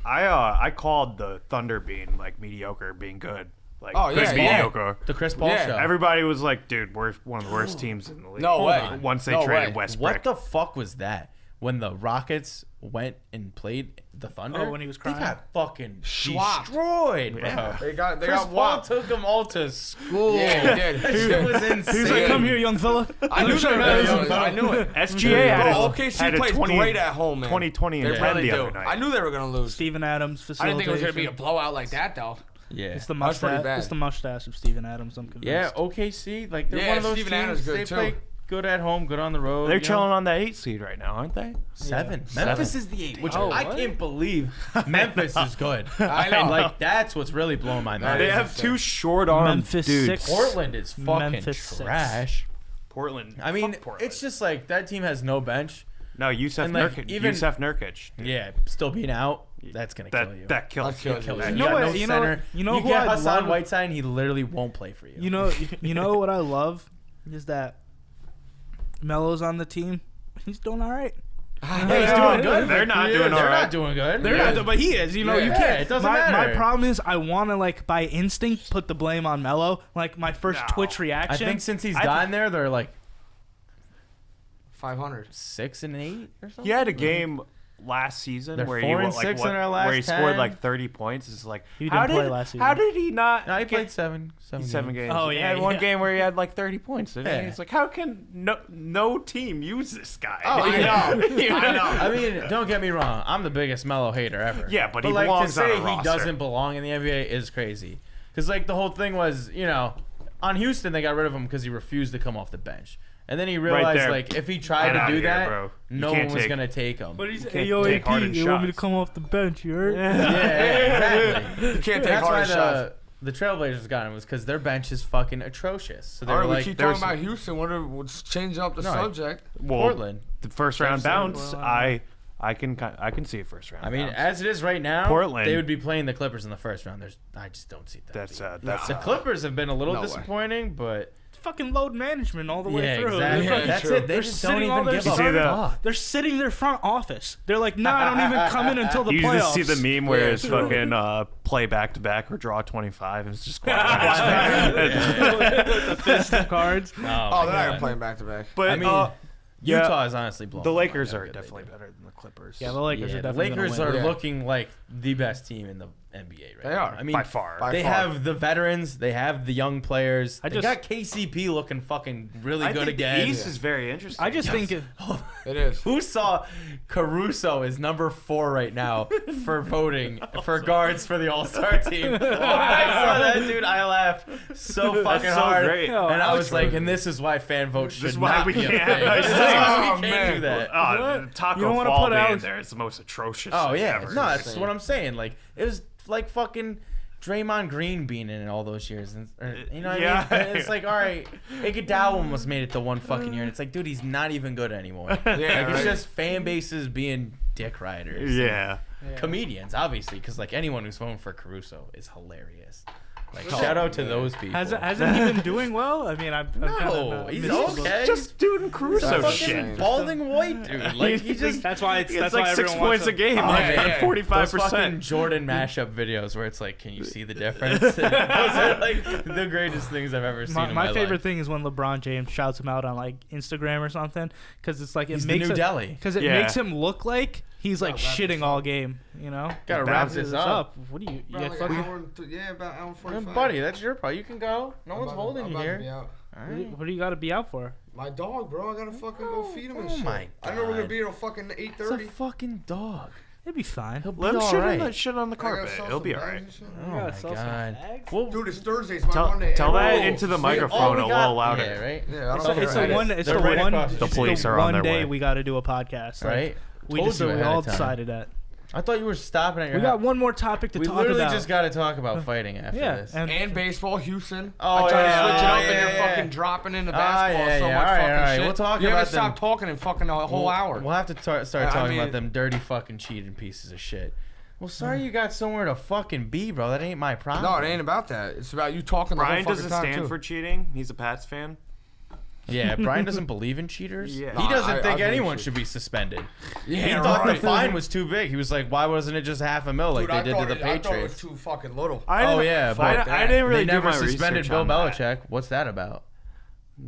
I called the Thunder being like mediocre, being good. Like Oh, good yeah, yeah. mediocre. The Chris Paul Yeah, show. Everybody was like, dude, we're one of the worst teams in the league. No Hold way. on. Once they No traded way. Westbrook. What the fuck was that? When the Rockets went and played the Thunder, Oh, when he was they crying? got fucking Schwapped. destroyed, bro. Yeah. They got Chris Paul whopped. took them all to school. Yeah, he did. That He shit did. was insane. He's like, come here, young fella. I knew Sure, that. yeah, I knew it. SGA had Bro, a, OKC had a played 20, great at home, man. 2020 and They 10 really the do. other night. I knew they were gonna lose. Steven Adams I facilitation. didn't think it was gonna be a blowout like that though. Yeah, It's the That's pretty mustache. bad. It's the mustache of Steven Adams. I'm convinced. yeah. OKC, like they're Yeah, one of those Steven teams. Adams good, they too. play good at home, good on the road. They're you know? chilling on that 8 seed right now, aren't they? 7. Yeah. Memphis is the 8, which Oh, I what? can't believe. Memphis is good. I know. Like that's what's really blowing my mind. That They is have insane. 2 short arm Memphis dudes. 6. Portland is fucking Memphis 6. trash. Portland. I mean, Fuck Portland. it's just like that team has no bench. no Yusef and, like, Nurkic. even- Yusef Nurkic. Yeah, still being out, that's gonna kill you. That kills That kills you. you. That- You know got what- no you know- center. you know who get I'd Hassan love- Whiteside, and he literally won't play for you. You know what I love is that Melo's on the team. He's doing all right. yeah, he's doing good. They're not doing all They're right. not doing good. They're not, but he is. You know, Yeah. you Yeah, can't. it doesn't my matter. problem is I want to like by instinct put the blame on Melo. Like my first No. Twitch I reaction. think since he's I gotten there, they're like 500. 6 and 8 or something. He had a game last season They're where 4 he and like 6 what, in our last where he scored 10. like 30 points. It's like He didn't play last How season. did he not? No, he get- played 7 games. Oh, He yeah, had one yeah. game where he had like 30 points. Didn't Yeah. he? It's like how can no team use this guy? Oh, I know. I know. I mean, don't get me wrong. I'm the biggest Melo hater ever. Yeah, but he like to belongs on say a he roster. doesn't belong in the NBA is crazy. Because like the whole thing was, on Houston they got rid of him because he refused to come off the bench, and then he realized there. like if he tried Get to outta do here, that, bro. You no can't one was take- gonna take him. But he's can't hey, yo, take AP, hardened you want me to shots. come off the bench? You heard? yeah, exactly. You can't take That's why hard shots. the Trailblazers got him was because their bench is fucking atrocious. So they All were right, we like, keep there's talking about Houston. Let's change up the No, subject. Well, Portland. the first round Portland. bounce. Well, I can see a first round. I mean, bounce. as it is right now, Portland. they would be playing the Clippers in the first round. I just don't see that. that's being. that's The Clippers have been a little No way. disappointing, but fucking load management all the way Yeah, through. exactly. They're fucking- That's true. it. They They're just don't sitting all even their give You see a the- fuck. They're sitting their front office. They're like, no, I don't even come in until the You playoffs. just see the meme where Yeah, it's true. fucking play back to back or draw 25. And it's just quiet. the fist of cards. Oh, Oh, my they're not God. even playing back to back. But I mean, yeah, Utah is honestly blowing. the my Lakers mind how are good they definitely do. better than the Clippers. Yeah, the Lakers Yeah, are the definitely Lakers gonna are win. Yeah. looking like the best team in the NBA right They now. are. I mean, by far. By they far. have the veterans. They have the young players. I They just- got KCP looking fucking really I good think again. the East is very interesting. I just think It is. Who saw Caruso is number 4 right now for voting for guards for the All-Star team? When I saw that, dude, I laughed so fucking so hard. great. And I Alex was like, and this is why fan votes should This is why not we be a can't thing. have nice This is why things. we can't do that. What? Taco You don't wanna Fall put being Alex- there. It's the most atrocious. Oh thing yeah, ever. no, that's insane. what I'm saying. Like it was like fucking Draymond Green being in it all those years, and you know what Yeah. I mean? It's like, all right, Iguodala almost made it the one fucking year, and it's like, dude, he's not even good anymore. Yeah, Like it's right. just fan bases being dick riders. Yeah. Comedians, obviously, because like anyone who's voting for Caruso is hilarious. Like shout out to those people. hasn't he been doing well? I mean, I've No, kinda he's missed the boat. okay. Just doing He's a Caruso That's shit. insane. balding white dude. Like he just That's why it's It's that's like why 6 everyone wants points a him. game, Oh, like yeah, at yeah. 45%. Those fucking Jordan mashup videos where it's like, can you see the difference? Those are like the greatest things I've ever seen in My my favorite life. thing is when LeBron James shouts him out on like Instagram or something, because it's like He's it the makes new it, Delhi. because it Yeah. makes him look like he's like Gotta wrap shitting this all up. game. You know, Gotta It wrap balances this us up. What do you? Bro, Yeah, like fucking- an hour and about an hour and 45. Buddy, that's your part. You can go. No one's holding I'm you about to be here. out. All what do you- right. what do you got to be out for? My dog, bro. I gotta fucking go feed him and Oh shit. my I know we're gonna God. be here till fucking It's a 8:30. fucking dog. It'd be fine. He'll be Let him all shit, right. shit on the I gotta carpet. sell He'll some be bags alright. and shit. Oh gotta my sell some god. bags? Well, Dude, it's Thursday. It's my Tell Monday. that Everyone- into the See, microphone. all we It got- will allow yeah, it. right? Yeah, I don't It's know the, if it's they're the right. one. It's They're the right one. across the The it's police the are on one their day way. we got to do a podcast. Like, Right? We Told just you ahead we all of time. decided that. I thought you were stopping at your We house. got one more topic to We talk literally about. just got to talk about fighting after yeah, this. And baseball, Houston. Oh, I tried yeah, to switch it up, oh, and yeah, you're yeah. fucking dropping into Ah, basketball yeah, so yeah. much All right, fucking all right. shit. We'll talk you about haven't them. stopped talking in fucking a whole hour. We'll have to start I talking mean- about them dirty fucking cheating pieces of shit. Well, sorry you got somewhere to fucking be, bro. That ain't my problem. No, it ain't about that. It's about you talking the Brian whole fucking doesn't time, stand too. for cheating. He's a Pats fan. Yeah, Brian doesn't believe in cheaters. Yeah. He doesn't I think believe anyone shit. should be suspended. Yeah, He thought right. the fine was too big. He was like, why wasn't it just $500,000 like Dude, they I did to thought the I thought it was Patriots? too fucking little. Oh yeah, but I didn't really they do never my suspended research Bill on that. Belichick. What's that about?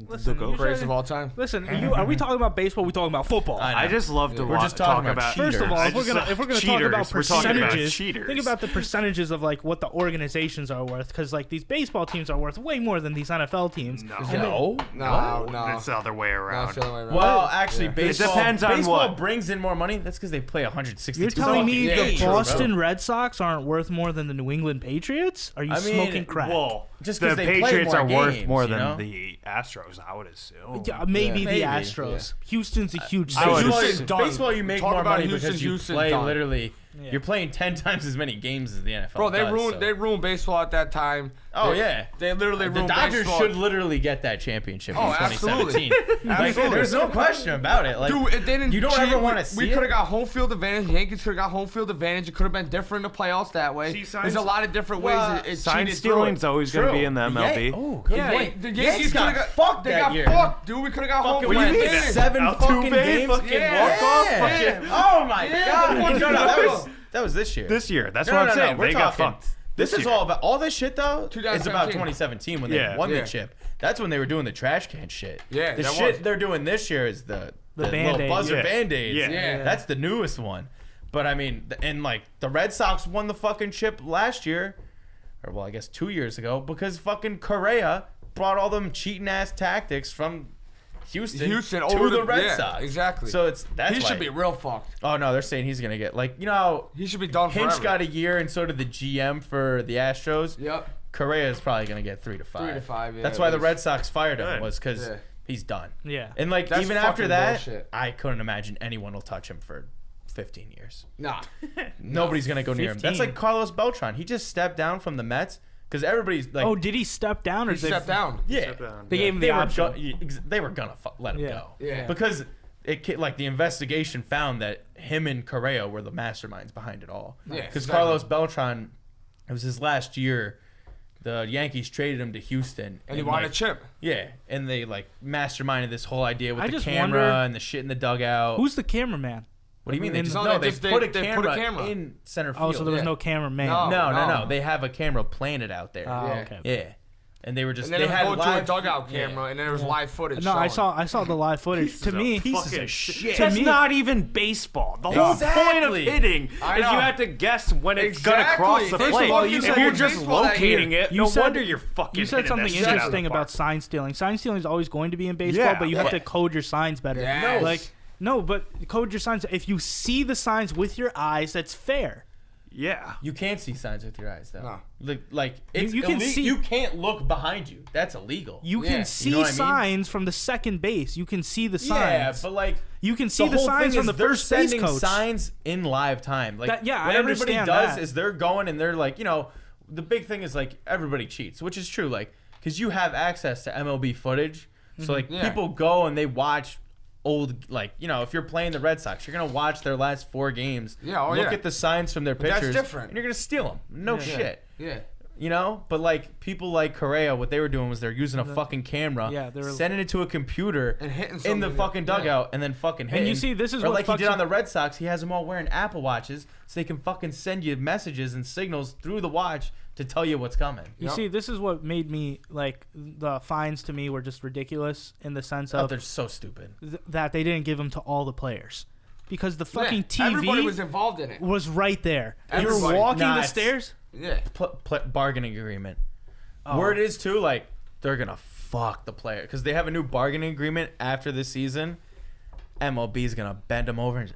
Listen, The you Greatest should- of all time. Listen, are we talking about baseball? Or we talking about football? I just love to We're just talking talk about about. First of all, I if we're just gonna love talk cheaters, about we're talking about percentages, cheaters. think about the percentages of like what the organizations are worth, because like these baseball teams are worth way more than these NFL teams. No. No. No. It's the other way No, around. it's the other way around. Well, actually, Yeah. baseball, depends on baseball what. brings in more money. That's because they play 162. You're telling me Yeah, the true, Boston Red Sox aren't worth more than the New England Patriots? Are you I mean, smoking crack? Well, Just the 'cause they play Patriots more are worth games, more you than know? the Astros, I would assume. Yeah, maybe Yeah. the Maybe, Astros. Houston's a huge I would city. Baseball, Houston's done. baseball, you make Talk more about money Houston, because you Houston's play done. literally. Yeah. You're playing 10 times as many games as the NFL. Bro, they does, ruined so. they ruined baseball at that time. Oh They- yeah. They literally The ruined Dodgers baseball. should literally get that championship in Oh, absolutely. 2017. Like, Absolutely. there's no question about it. Like, Dude, it didn't. you don't cheat. ever want to see We it. could have got home field advantage. Yankees could have got home field advantage. It could have been different in the playoffs that way. See, There's a lot of different ways it Sign cheated through stealing's it. always going to be in the MLB. Oh, Yeah, Wait, the Yankees Yankees got got fucked They that got year. fucked, dude. We could have got home Fucking field went advantage. 7 fucking games. fucking Yeah. walk-off. Yeah. Fucking Oh my Yeah, god. fucking No, walk-off. that was this year. This year. That's No, what no, I'm no, saying. we're They got talking- fucked. This is all about all this shit though. Is about 2017. 2017 when Yeah. they won Yeah. the chip. That's when they were doing the trash can shit. Yeah, the that shit was. they're doing this year is the little Band-Aids. buzzer Yeah. band-aids. Yeah. Yeah. That's the newest one. But I mean, and like the Red Sox won the fucking chip last year, or well, I guess 2 years ago, because fucking Correa brought all them cheating ass tactics from Houston Houston to over the Red yeah, Sox. Exactly. So that's he why. should be real fucked. Oh no, they're saying he's gonna get like He should be done Hinch forever. got a year, and so did the GM for the Astros. Yep. Correa is probably gonna get 3 to 5. 3 to 5. Yeah, That's at why the least. Red Sox fired him, Good. was because Yeah. he's done. Yeah. And like That's even after fucking that, bullshit. I couldn't imagine anyone will touch him for 15 years. Nah. Nobody's gonna go near him. That's 15. like Carlos Beltran. He just stepped down from the Mets because everybody's like, Oh, did he step down or He stepped down. yeah, Step down. They gave him the option. they were gonna let him Yeah. go. Yeah. Because like the investigation found that him and Correa were the masterminds behind it all. Yeah, Because exactly. Carlos Beltran, it was his last year the Yankees traded him to Houston, And he wanted like, a chip. Yeah, and they like masterminded this whole idea with I the just camera wonder- and the shit in the dugout. Who's the cameraman? What do you mean? They in- just, No, no, they they, just- put, a they camera put a camera. in center field. Oh, so there was yeah. no cameraman. No. No. They have a camera planted out there. Oh, Yeah. okay. Yeah, and they were just And then they it had would go to a live dugout yeah. camera, and then there was live footage. No, I showing. saw the live footage. To me, pieces of shit. That's me- not even baseball. The whole point of Exactly. hitting I is you know. have to guess when it's gonna Exactly. cross the First of plate. all, you If said you're with just baseball that locating year- it, You no said- wonder you're fucking. you said hitting something that shit out of the interesting park. about sign stealing. Sign stealing is always going to be in baseball, Yeah. but you have Yeah. to code your signs better. Yes. Like no, but code your signs. If you see the signs with your eyes, that's fair. Yeah. You can't see signs with your eyes, though. No. Like it's you can see- You can't look behind you. That's illegal. You Yeah. can You see know what I mean? signs from the second base. You can see the yeah, signs. but like You can see the whole signs thing from is the they're first base sending coach. signs in live time. Like That- yeah, what I everybody understand does that. is they're going and they're like, the big thing is like everybody cheats, which is true. Like because you have access to MLB footage, so like Yeah. people go and they watch old like if you're playing the Red Sox, you're gonna watch their last 4 games. Yeah, oh, look yeah. at the signs from their that's pictures. different. And you're gonna steal them. No shit. Yeah. But like people like Correa, what they were doing was they're using a fucking camera, Yeah, they were- sending it to a computer And hitting in the something, fucking yeah. dugout, and then fucking hitting. And you see, this is or what like he fucks did on you- the Red Sox. He has them all wearing Apple Watches, so they can fucking send you messages and signals through the watch to tell you what's coming. You Yep. see, this is what made me like the fines to me were just ridiculous in the sense Oh, of they're so stupid. that they didn't give them to all the players because the fucking Yeah, TV Everybody was involved in it. was right there. Everybody. You're walking Nah, the it's- stairs. Yeah. Bargaining agreement. Oh. Word is too like they're gonna fuck the player because they have a new bargaining agreement after this season. MLB's gonna bend them over and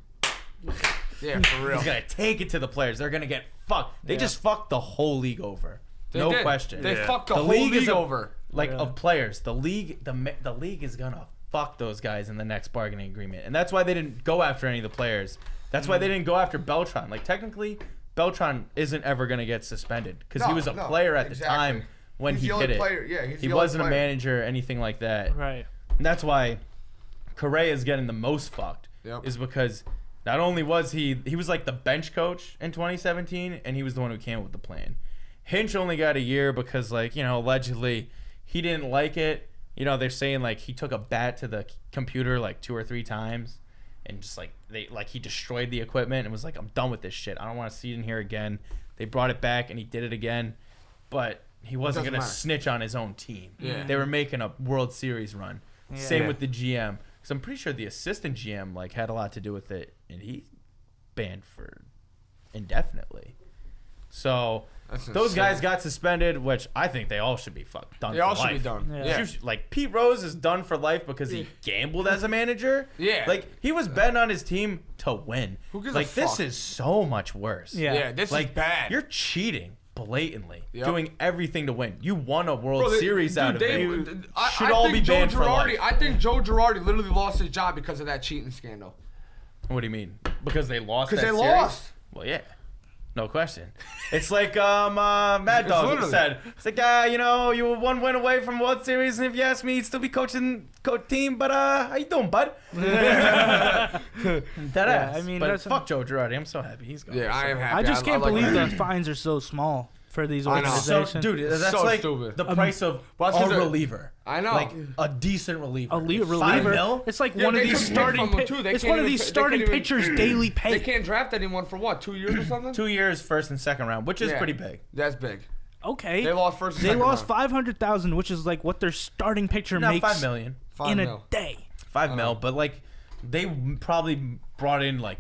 Yeah, for real. he's gonna take it to the players. They're gonna get fucked. They Yeah. just fucked the whole league over. They No did. question. They Yeah. fucked the, The whole league league is a- over. Like Yeah. of players, the league is gonna fuck those guys in the next bargaining agreement, and that's why they didn't go after any of the players. That's why they didn't go after Beltran. Like technically, Beltran isn't ever gonna get suspended because he No, was a no, player at the exactly. time when He's he the only did it. player. Yeah, he's He the only wasn't a player. manager or anything like that. Right. And that's why Correa is getting the most fucked. Yep. Is because not only was he was like the bench coach in 2017, and he was the one who came up with the plan. Hinch only got a year because allegedly he didn't like it. They're saying like he took a bat to the computer like 2 or 3 times, and just like he destroyed the equipment and was like, I'm done with this shit. I don't want to see it in here again. They brought it back and he did it again, but he wasn't doesn't gonna matter. snitch on his own team. Yeah. They were making a World Series run. Yeah. Same Yeah. with the GM. Because I'm pretty sure the assistant GM had a lot to do with it, and he's banned for indefinitely. So That's those insane. guys got suspended, which I think they all should be done. They for all should life. be done. Yeah. Yeah. Like Pete Rose is done for life because he gambled as a manager. Yeah. Like he was betting on his team to win. Who gives a like this fuck? is so much worse. Yeah. Yeah, this Like is bad. You're cheating blatantly, Yep. doing everything to win. You won a World Bro, Series dude, out of they- it. I Should all think be banned Joe for Girardi, life. I think Joe Girardi literally lost his job because of that cheating scandal. What do you mean? Because they lost? Because That they series? lost. Well, yeah. No question. It's like Mad Dog literally- said. It's like, you were 1 win away from World Series, and if you ask me, you'd still be coaching team. But how you doing, bud? That ass. I mean, but that's- fuck Joe Girardi. I'm so happy he's gone. Yeah, I am happy. I just can't like believe that. the fines are so small for these I know. So, organizations. dude, that's So like stupid. the price of Well, that's a 'cause they're- reliever. I know. Like a decent reliever. A Like, reliever, 5 mil? it's like Yeah, one of they these took pick starting. from them, too. They It's can't one of even these pay- they starting can't even- pitchers' daily pay. They can't draft anyone for what, 2 years or something? 2 years, first and second round, which is Yeah. pretty big. That's big. Okay, They lost first and They second lost round. 500,000, which is like what their starting pitcher Not makes 5 million. 5 in mil. a day. 5 mil, but like they probably brought in like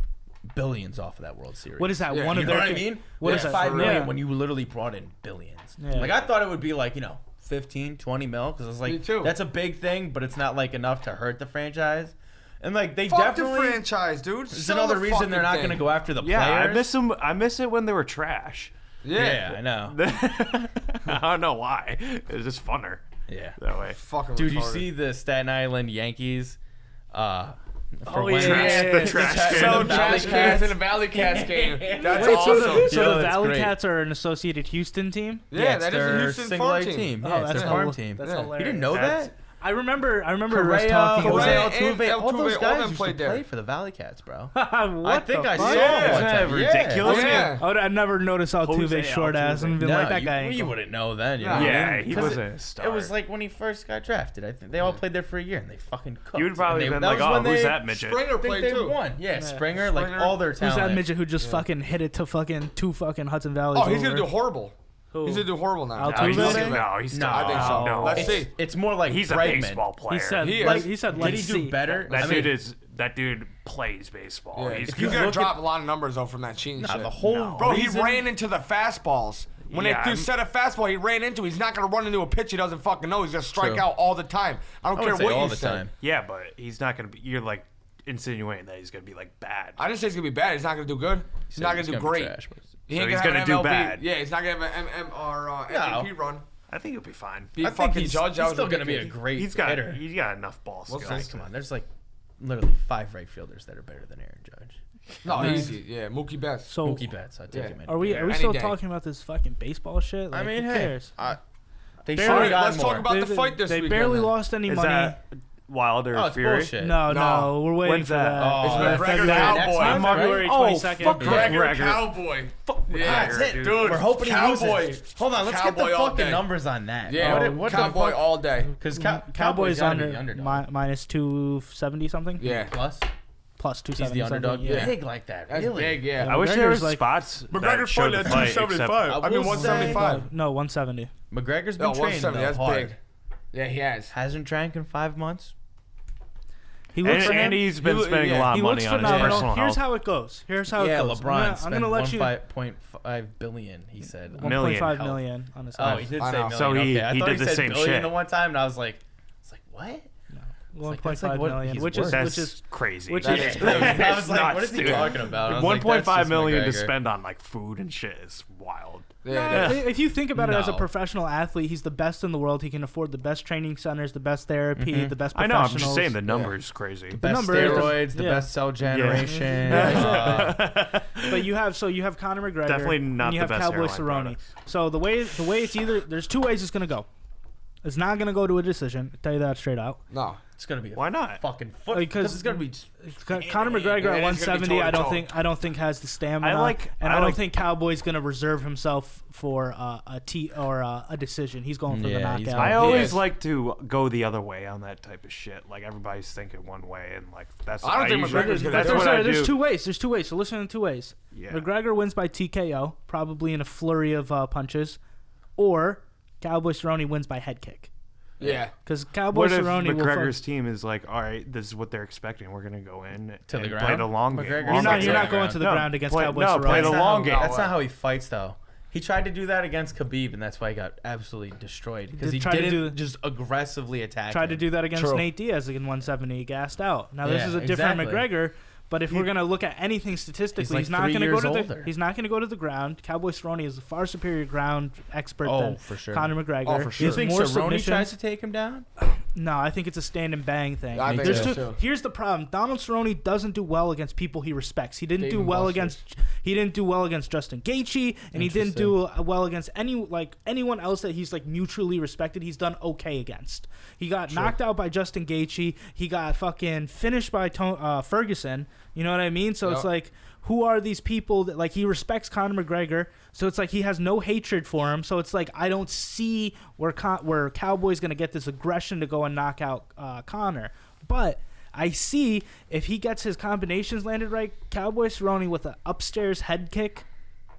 billions off of that World Series. What is that? Yeah, one You of know their? what I mean? What Yeah, is that? 5 for million Yeah. when you literally brought in billions. Yeah. Like I thought it would be like 15, 20 mil because it's Me like too. that's a big thing, but it's not like enough to hurt the franchise. And like they Fuck the definitely. franchise, dude. It's Sell another the reason they're fucking not thing. going to go after the Yeah, players. I miss them. I miss it when they were trash. Yeah, I know. I don't know why. It's just funner Yeah. that way. Fucking Dude, you retarded. see the Staten Island Yankees? For Oh, when yeah. The trash the can. So Valley trash Cats. cans in the Valley Cats game. That's Wait, awesome. so Yo, the that's Valley great. Cats are an associated Houston team? Yeah, it's that is their a Houston single farm A team. team. Oh, Yeah, it's that's their farm hila- team. That's Yeah. You hilarious. didn't know That's- that? I remember us Correa, talking. Jose Correa Altuve, and all those Altuve, all guys them used played to there. play for the Valley Cats, bro. I think I saw Yeah. one time. Ridiculous. Yeah. I never noticed Altuve's Jose short ass Altuve. and been like that guy. you wouldn't know then. You know Yeah. what I Yeah, mean? he 'Cause was it- a star. It was like when he first got drafted. I think they all played there for a year and they fucking cooked. You would probably And been that like, was oh, when who's they- that midget? Springer I think played they too. won. Yeah, Springer, like Springer. all their Who's talent. that midget who just fucking hit it to fucking 2 fucking Hudson Valleys? Oh, he's gonna over? do horrible. Who? He's gonna do horrible now. Altuve? No, he's Altuve? still, no, he's still. No, I think so. No, Let's see. It's more like He's a Bregman. baseball player. He said, He like, is. he said, Did let's he do see. better? That dude plays baseball. Yeah. He's He's good. gonna look drop a lot of numbers though from that cheating Nah, shit. the whole No. Bro, reason, he ran into the fastballs. When Yeah, they I'm- set a fastball, he ran into. He's not gonna run into a pitch he doesn't fucking know. He's gonna strike True. out all the time. I don't I care would say what all you the say. time. Yeah, but he's not gonna be. You're like insinuating that he's gonna be like bad. I didn't say he's gonna be bad. He's not gonna do good. He's not gonna do be great. trash, but- He So ain't he's have gonna an do MLB. bad. Yeah, he's not gonna have an MM or MVP run. I think he'll be fine. Be I think fucking he's, Judge. he's That was still going to be a ridiculous. great He's got hitter. he's got enough ball skills. Guys, come on. There's like literally 5 right fielders that are better than Aaron Judge. No, easy. Yeah, Mookie Betts. So, Mookie Betts, I take Yeah. him in. are we any still day. talking about this fucking baseball shit? Like, I mean, who hey, cares? they Barely- should have Alright, gotten let's talk more. about the fight this They weekend. barely then. lost any Is money. that Wilder Oh, it's Fury? bullshit. No, No. we're waiting When's for that? that. It's Oh, McGregor February Cowboy. next month, February right? 22nd. fuck McGregor McGregor. Cowboy. Yeah, That's it, dude. Dude, We're hoping he Cowboy. loses. Hold on, let's Cowboy get the all fucking day. numbers on that. Yeah, what Cowboy all day. Because Cowboys gotta be under the underdog. minus 270 something. Yeah. Plus, Plus he's 270. the underdog. Yeah. Big like that. That's really big, yeah. I wish there was McGregor's like- spots. McGregor that showed fight the at fight, 275. except- I mean, will 175. No, 170. McGregor's been No, trained 170. though, That's hard. big. Yeah, he has. Hasn't drank in 5 months. He And, looks and he's been He- spending yeah, a lot he of looks money on his phenomenal. personal Here's health. how it goes. Here's how Yeah, it goes. LeBron I'm spent gonna let you 1.5 billion. He said. Million. 1.5 health. million on his Oh, health. he did I say know. million. So he- okay. I he thought did the said same billion shit. the one time, and I was like what? 1.5 what million, he's which is worth. That's crazy. which That is- is crazy. I was like, nuts, what is he dude. talking about? I was like, that's 1.5 just million to McGregor. spend on like food and shit is wild. Yeah, If you think about it as a No. professional athlete, he's the best in the world. He can afford the best training centers, the best therapy, the best I know. professionals. I'm just saying the number is crazy. Best number is- steroids, the yeah. best cell generation. But you have Conor McGregor. Definitely not and you the have best Cowboy airline Cerrone. products. So the way it's either there's 2 ways it's gonna go. It's not gonna go to a decision. I'll tell you that straight out. No. It's gonna be a Why not? fucking foot Because it's gonna be. Conor McGregor Yeah, at it's gonna be 170, I toe-to-toe. don't think has the stamina. I don't like- think Cowboy's gonna reserve himself for a decision. He's going for the Yeah, he's knockout. I He always is. like to go the other way on that type of shit. Like everybody's thinking one way, and like that's. I don't think usually- McGregor's gonna That's do it. what I do. There's 2 ways. There's 2 ways. So listen to 2 ways. Yeah. McGregor wins by TKO, probably in a flurry of punches, or Cowboy Cerrone wins by head kick. Yeah. Because Cowboy What if Cerrone will McGregor's team is like, all right, this is what they're expecting. We're gonna go in To the and ground? play the long game. McGregor's You're not to the going ground. to the No, ground against play- Cowboy no, Cerrone. play the That's long not game. how- That's not how he fights, though. He tried to do that against Khabib, and that's why he got absolutely destroyed. Because he Tried to didn't do- just aggressively attack. Tried to him. do that against True. Nate Diaz in 170. He gassed out. Now this Yeah, is a different exactly. McGregor. But if we're gonna look at anything statistically, like he's not 3 gonna go years to the older. he's not gonna go to the ground. Cowboy Cerrone is a far superior ground expert Oh, than for sure. Conor McGregor. Oh, for sure. You He's think more Cerrone submissions. tries to take him down? No, I think it's a stand and bang thing. I think There's so, two, too. here's the problem. Donald Cerrone doesn't do well against people he respects. He didn't do Dave well Buster's. against Justin Gaethje, and he didn't do well against anyone else that he's like mutually respected. He's done okay against. He got knocked out by Justin Gaethje. He got fucking finished by Ferguson. You know what I mean? So it's Yep. like, who are these people that like he respects Conor McGregor? So it's like he has no hatred for him. So it's like I don't see where Cowboy's gonna get this aggression to go and knock out Conor, but I see if he gets his combinations landed right, Cowboy Cerrone with an upstairs head kick,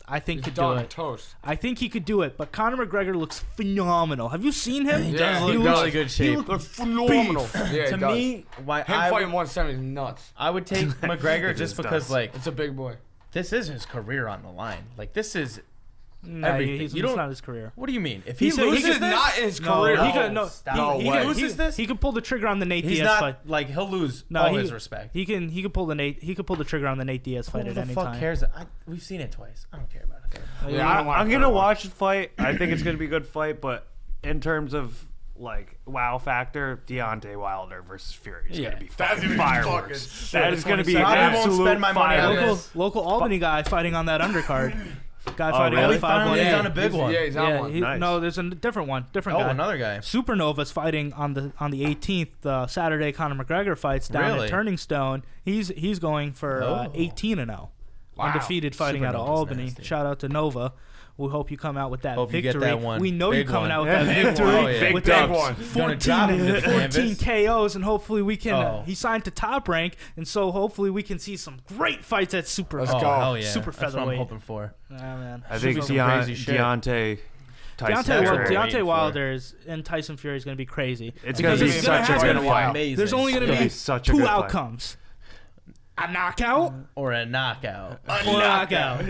I think He's could done. do it. Toast. I think he could do it. But Conor McGregor looks phenomenal. Have you seen him? He Yeah, does he look looks- really good shape. Looks phenomenal. Yeah, To it does. me, why Him I fighting would, 170 is nuts. I would take McGregor just just because does. like It's a big boy. this is his career on the line. Like this is No, everything. he's You it's don't- not his career. what do you mean? If He he said- loses This is this, not his No, career. he could no. stop. No he way. could- Loses this? He could pull the trigger on the Nate he's Diaz not fight. like he'll lose No, all his respect. He could pull the trigger on the Nate Diaz fight Who at the any fuck time. cares? We've seen it twice. I don't care about it. Yeah, I don't want I'm gonna watch the fight. I think it's gonna be a good fight, but in terms of like wow factor, Deontay Wilder versus Fury is Yeah. gonna be That's fucking gonna be fireworks. fucking That is gonna be I an probably won't absolute spend my money on fireworks. this. Local Albany guy fighting on that undercard. Guy fighting really? at 5'1". He's Yeah, on a big one. Yeah, he's on Yeah, one. Nice. no, there's a different one. Different Oh, guy. another guy. Supernova's fighting on the 18th. Saturday, Conor McGregor fights down Really? at Turning Stone. He's going for 18-0. Wow. Undefeated fighting out of Supernova's Albany. nasty. Shout out to Nova. We hope you come out with that Hope you victory. get that one. We know you're Big coming one. out with Yeah, that big victory. one. Oh, yeah. With Big that one. Gonna drop him to the 14 canvas. KOs, and hopefully we can. Oh. He signed to Top Rank, and so hopefully we can see some great fights at Super. Let's Oh, go. hell yeah. Super That's what I'm featherweight. hoping for. Man. I Should think be some crazy shit. Deontay Tyson. That's what we're Deontay waiting Wilder and Tyson Fury is going to be crazy. It's Because going to be it's gonna such a happen. good fight. Amazing. There's only going It's to gonna be be such a two good fight. outcomes: a knockout Or a knockout. or a knockout.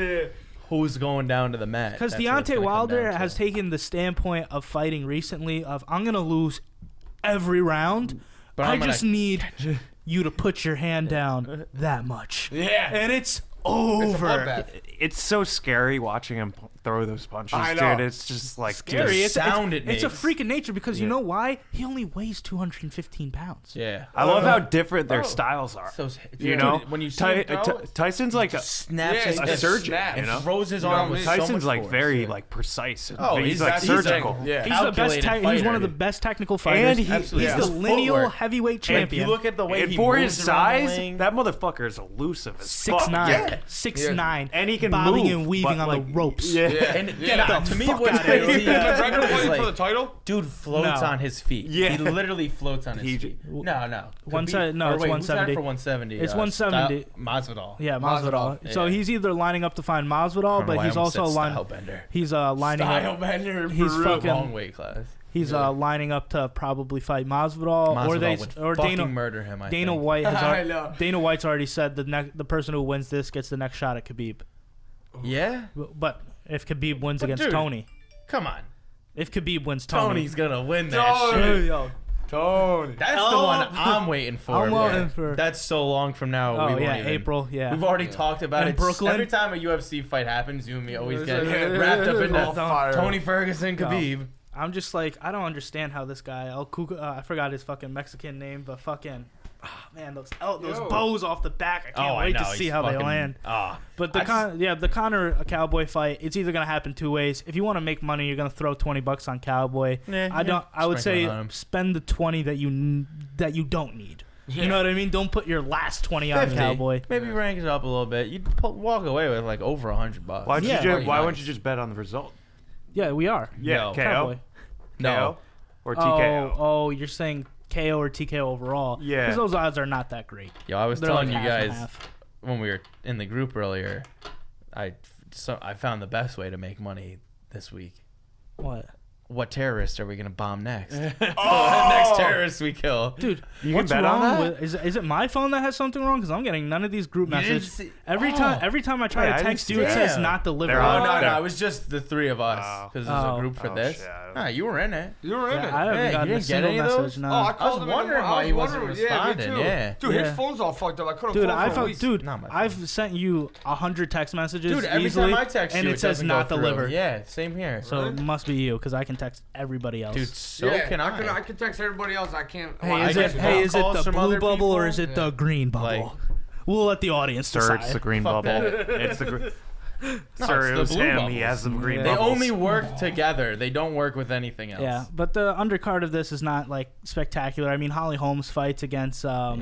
Who's going down to the mat? Because That's what it's Deontay gonna come Wilder down to. has taken the standpoint of fighting recently of I'm gonna lose every round. But I I'm gonna just need you to put your hand down that much. Yeah. And it's It's a over. bloodbath. It's so scary watching him throw those punches, I know. dude. It's just like Scary. The It's, sound it it's a makes. freak of nature because you Yeah. know why? He only weighs 215 pounds. Yeah. I love how different their Oh. styles are. So You dude, know, when you see him throw, Tyson's like a, snaps Yeah, his a fist surgeon, snap. you and know? throws his You know arm what with I mean? so Tyson's much like force. very like precise. Oh, he's like he's surgical. Yeah. He's the best. Calculated He's one of the fighter. best technical fighters. And he- He's yeah. the His lineal footwork. heavyweight If champion. you look at the way And he for moves his around the size, ring, that motherfucker is elusive as 6'9", fuck. Yeah. 6'9", And he can bobbing move, and weaving but, on like, the ropes. Yeah. and Yeah. to me, fuck what's outta here. crazy Is McGregor is fighting for the like, title? dude floats No. on his feet. Yeah. He literally floats on his He- feet. No. One Khabib- se- no, or it's wait, 170. Who's for 170? It's 170. Masvidal. Yeah, Masvidal. Masvidal. So Yeah. he's either lining up to find Masvidal, but he's also lining. Stylebender. He's lining up. Stylebender. He's for real. fucking- Long weight class. He's lining up to probably fight Masvidal, Masvidal or they would or fucking Dana murder him. I Dana think. White has I know. Dana White's already said the person who wins this gets the next shot at Khabib. Yeah. But if Khabib wins But against dude, Tony, Come on. if Khabib wins Tony, Tony's gonna win that Tony. shit. Yo, Tony. That's the one I'm waiting for. I'm man. waiting for- That's so long from now. oh we won't yeah, even- April, yeah. We've already talked about And it. Brooklyn? Every time a UFC fight happens, you and me always get Yeah. wrapped up in All that. fire. Tony Ferguson, Khabib. I'm just like, I don't understand how this guy I forgot his fucking Mexican name, but fucking man, those Yo. bows off the back. I can't Oh, I wait know. to see he's how they fucking- land. Ah. But the the Conor Cowboy fight, it's either gonna happen two ways. If you want to make money, you're gonna throw $20 on Cowboy. Nah, I don't. I would say sprinkle it on him. spend the 20 that you don't need. You know what I mean? Don't put your last 20 on 50. Cowboy. Maybe rank it up a little bit. You'd walk away with like over $100. Why Yeah. why wouldn't you just bet on the result? Yeah, we are. No. KO. Cowboy. No. KO? Or TKO? Oh, you're saying KO or TKO overall? Yeah. Because those odds are not that great. Yo, I was They're telling like you half and guys half. when we were in the group earlier, I found the best way to make money this week. What terrorist are we gonna bomb next? Next terrorist we kill. Dude, You can what's bet on wrong that? with is it my phone that has something wrong? Because I'm getting none of these group You didn't messages. see- Every time I try Wait, I to didn't text see you, it that. says Damn. not delivered. They're on- No, there. it was just the three of us Oh. because there's Oh. a group for Oh, this. shit. Ah, you were in it. You were in it. I haven't Hey, gotten you a didn't get single any of message. those? No. Oh, I I was called him. wondering why he wasn't responding. Yeah, me too. Yeah. Dude, Yeah. his phone's all fucked up. I couldn't Dude, call for weeks. Not my I've phone. sent you 100 text messages Dude, every easily, time I text you, and it says doesn't not go through. delivered. Yeah, same here. So it must be you, because I can text everybody else. Dude, so Yeah, can I. I can text everybody else. I can't. hey, I is I it get just- hey, phone is it calls the from blue other bubble or people. is it the Yeah. green bubble? Like- We'll let the audience Sir, decide. it's the green Fuck bubble. that. It's the Sir, it's it the was blue him. bubbles. He has the green They bubbles. only work together. They don't work with anything else. Yeah, but the undercard of this is not like spectacular. I mean, Holly Holmes fights against I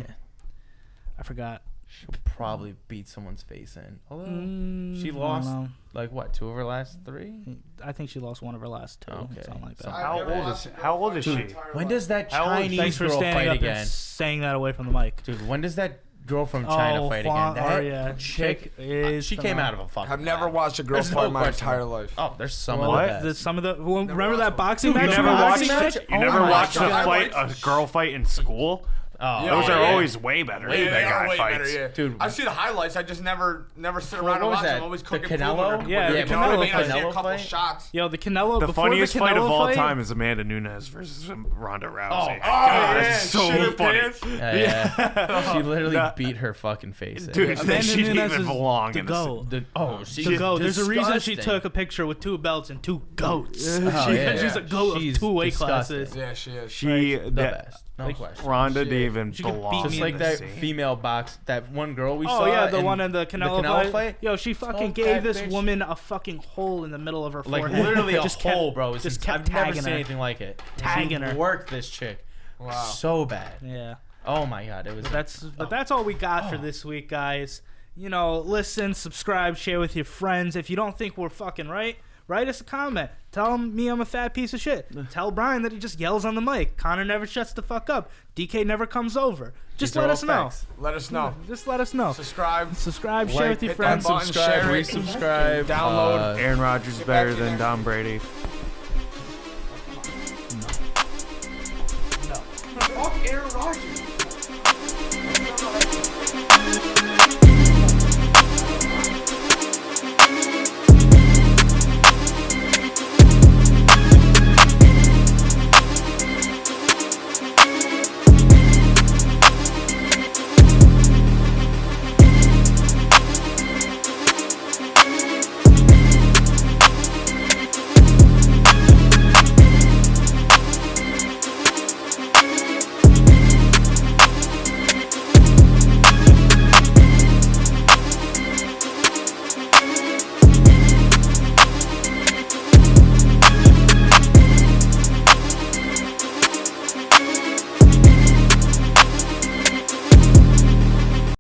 forgot. She'll probably beat someone's face in. Although she I don't lost know. like what, 2 of her last 3? I think she lost one of her last 2. Okay. Something like that. So- How old is she? When does that How old- Chinese Thanks for girl standing fight up again? and saying that away from the mic. Dude, when does that girl from China fight Juan- again? That yeah, chick is she came out of a fucking I've never lab. watched a girl There's fight no my question. entire life. Oh, there's some Well, of the best. some of the remember watched that one. boxing Dude, match? you You never Boxing watched? match? You Oh never my watched a God. fight, a girl fight in school? Oh, Those yeah. are always way better. Way than better. guy way fights. better, yeah. Dude. I see the highlights. I just never sit What around and was watch that? them. Always The cooking Canelo? food. Yeah, the you know what I Canelo mean? I see a Canelo couple fight? shots. Yo, the Canelo. The before funniest the fight of Canelo all fight, time is Amanda Nunes versus Ronda Rousey. Oh, that's so shit in funny. pants. Yeah. She literally Nah. beat her fucking face in. Dude, Amanda she didn't Nunes even is belong the in goat. She's To go. There's a reason she disgusting. took a picture with 2 belts and 2 goats. Oh, yeah. She's a goat She's of 2 weight disgusting. classes. Yeah, she is. She The best. No question. Ronda Shit. didn't even She could belong. beat Just me like in that scene. female box, that one girl we Oh saw. yeah, the one in the Canelo, fight. Yo, she fucking Fuck gave that this bitch. woman a fucking hole in the middle of her Like forehead. literally a Just hole, kept- bro. It's just ins- kept I've never tagging seen her. anything like it. Tagging She her. worked this chick. Wow. So bad. Yeah. Oh my god, it was. But that's all we got for this week, guys. You know, listen, subscribe, share with your friends. If you don't think we're fucking right, write us a comment. Tell me I'm a fat piece of shit. Tell Bryan that he just yells on the mic. Connor never shuts the fuck up. DK never comes over. Just These are let all us know. facts. Let us know. Just let us know. Subscribe. Subscribe, share Like, with your hit that friends. button, Unsubscribe, share it, resubscribe, download. Aaron Rodgers Get better back in than there. Tom Brady. Fuck Aaron Rodgers.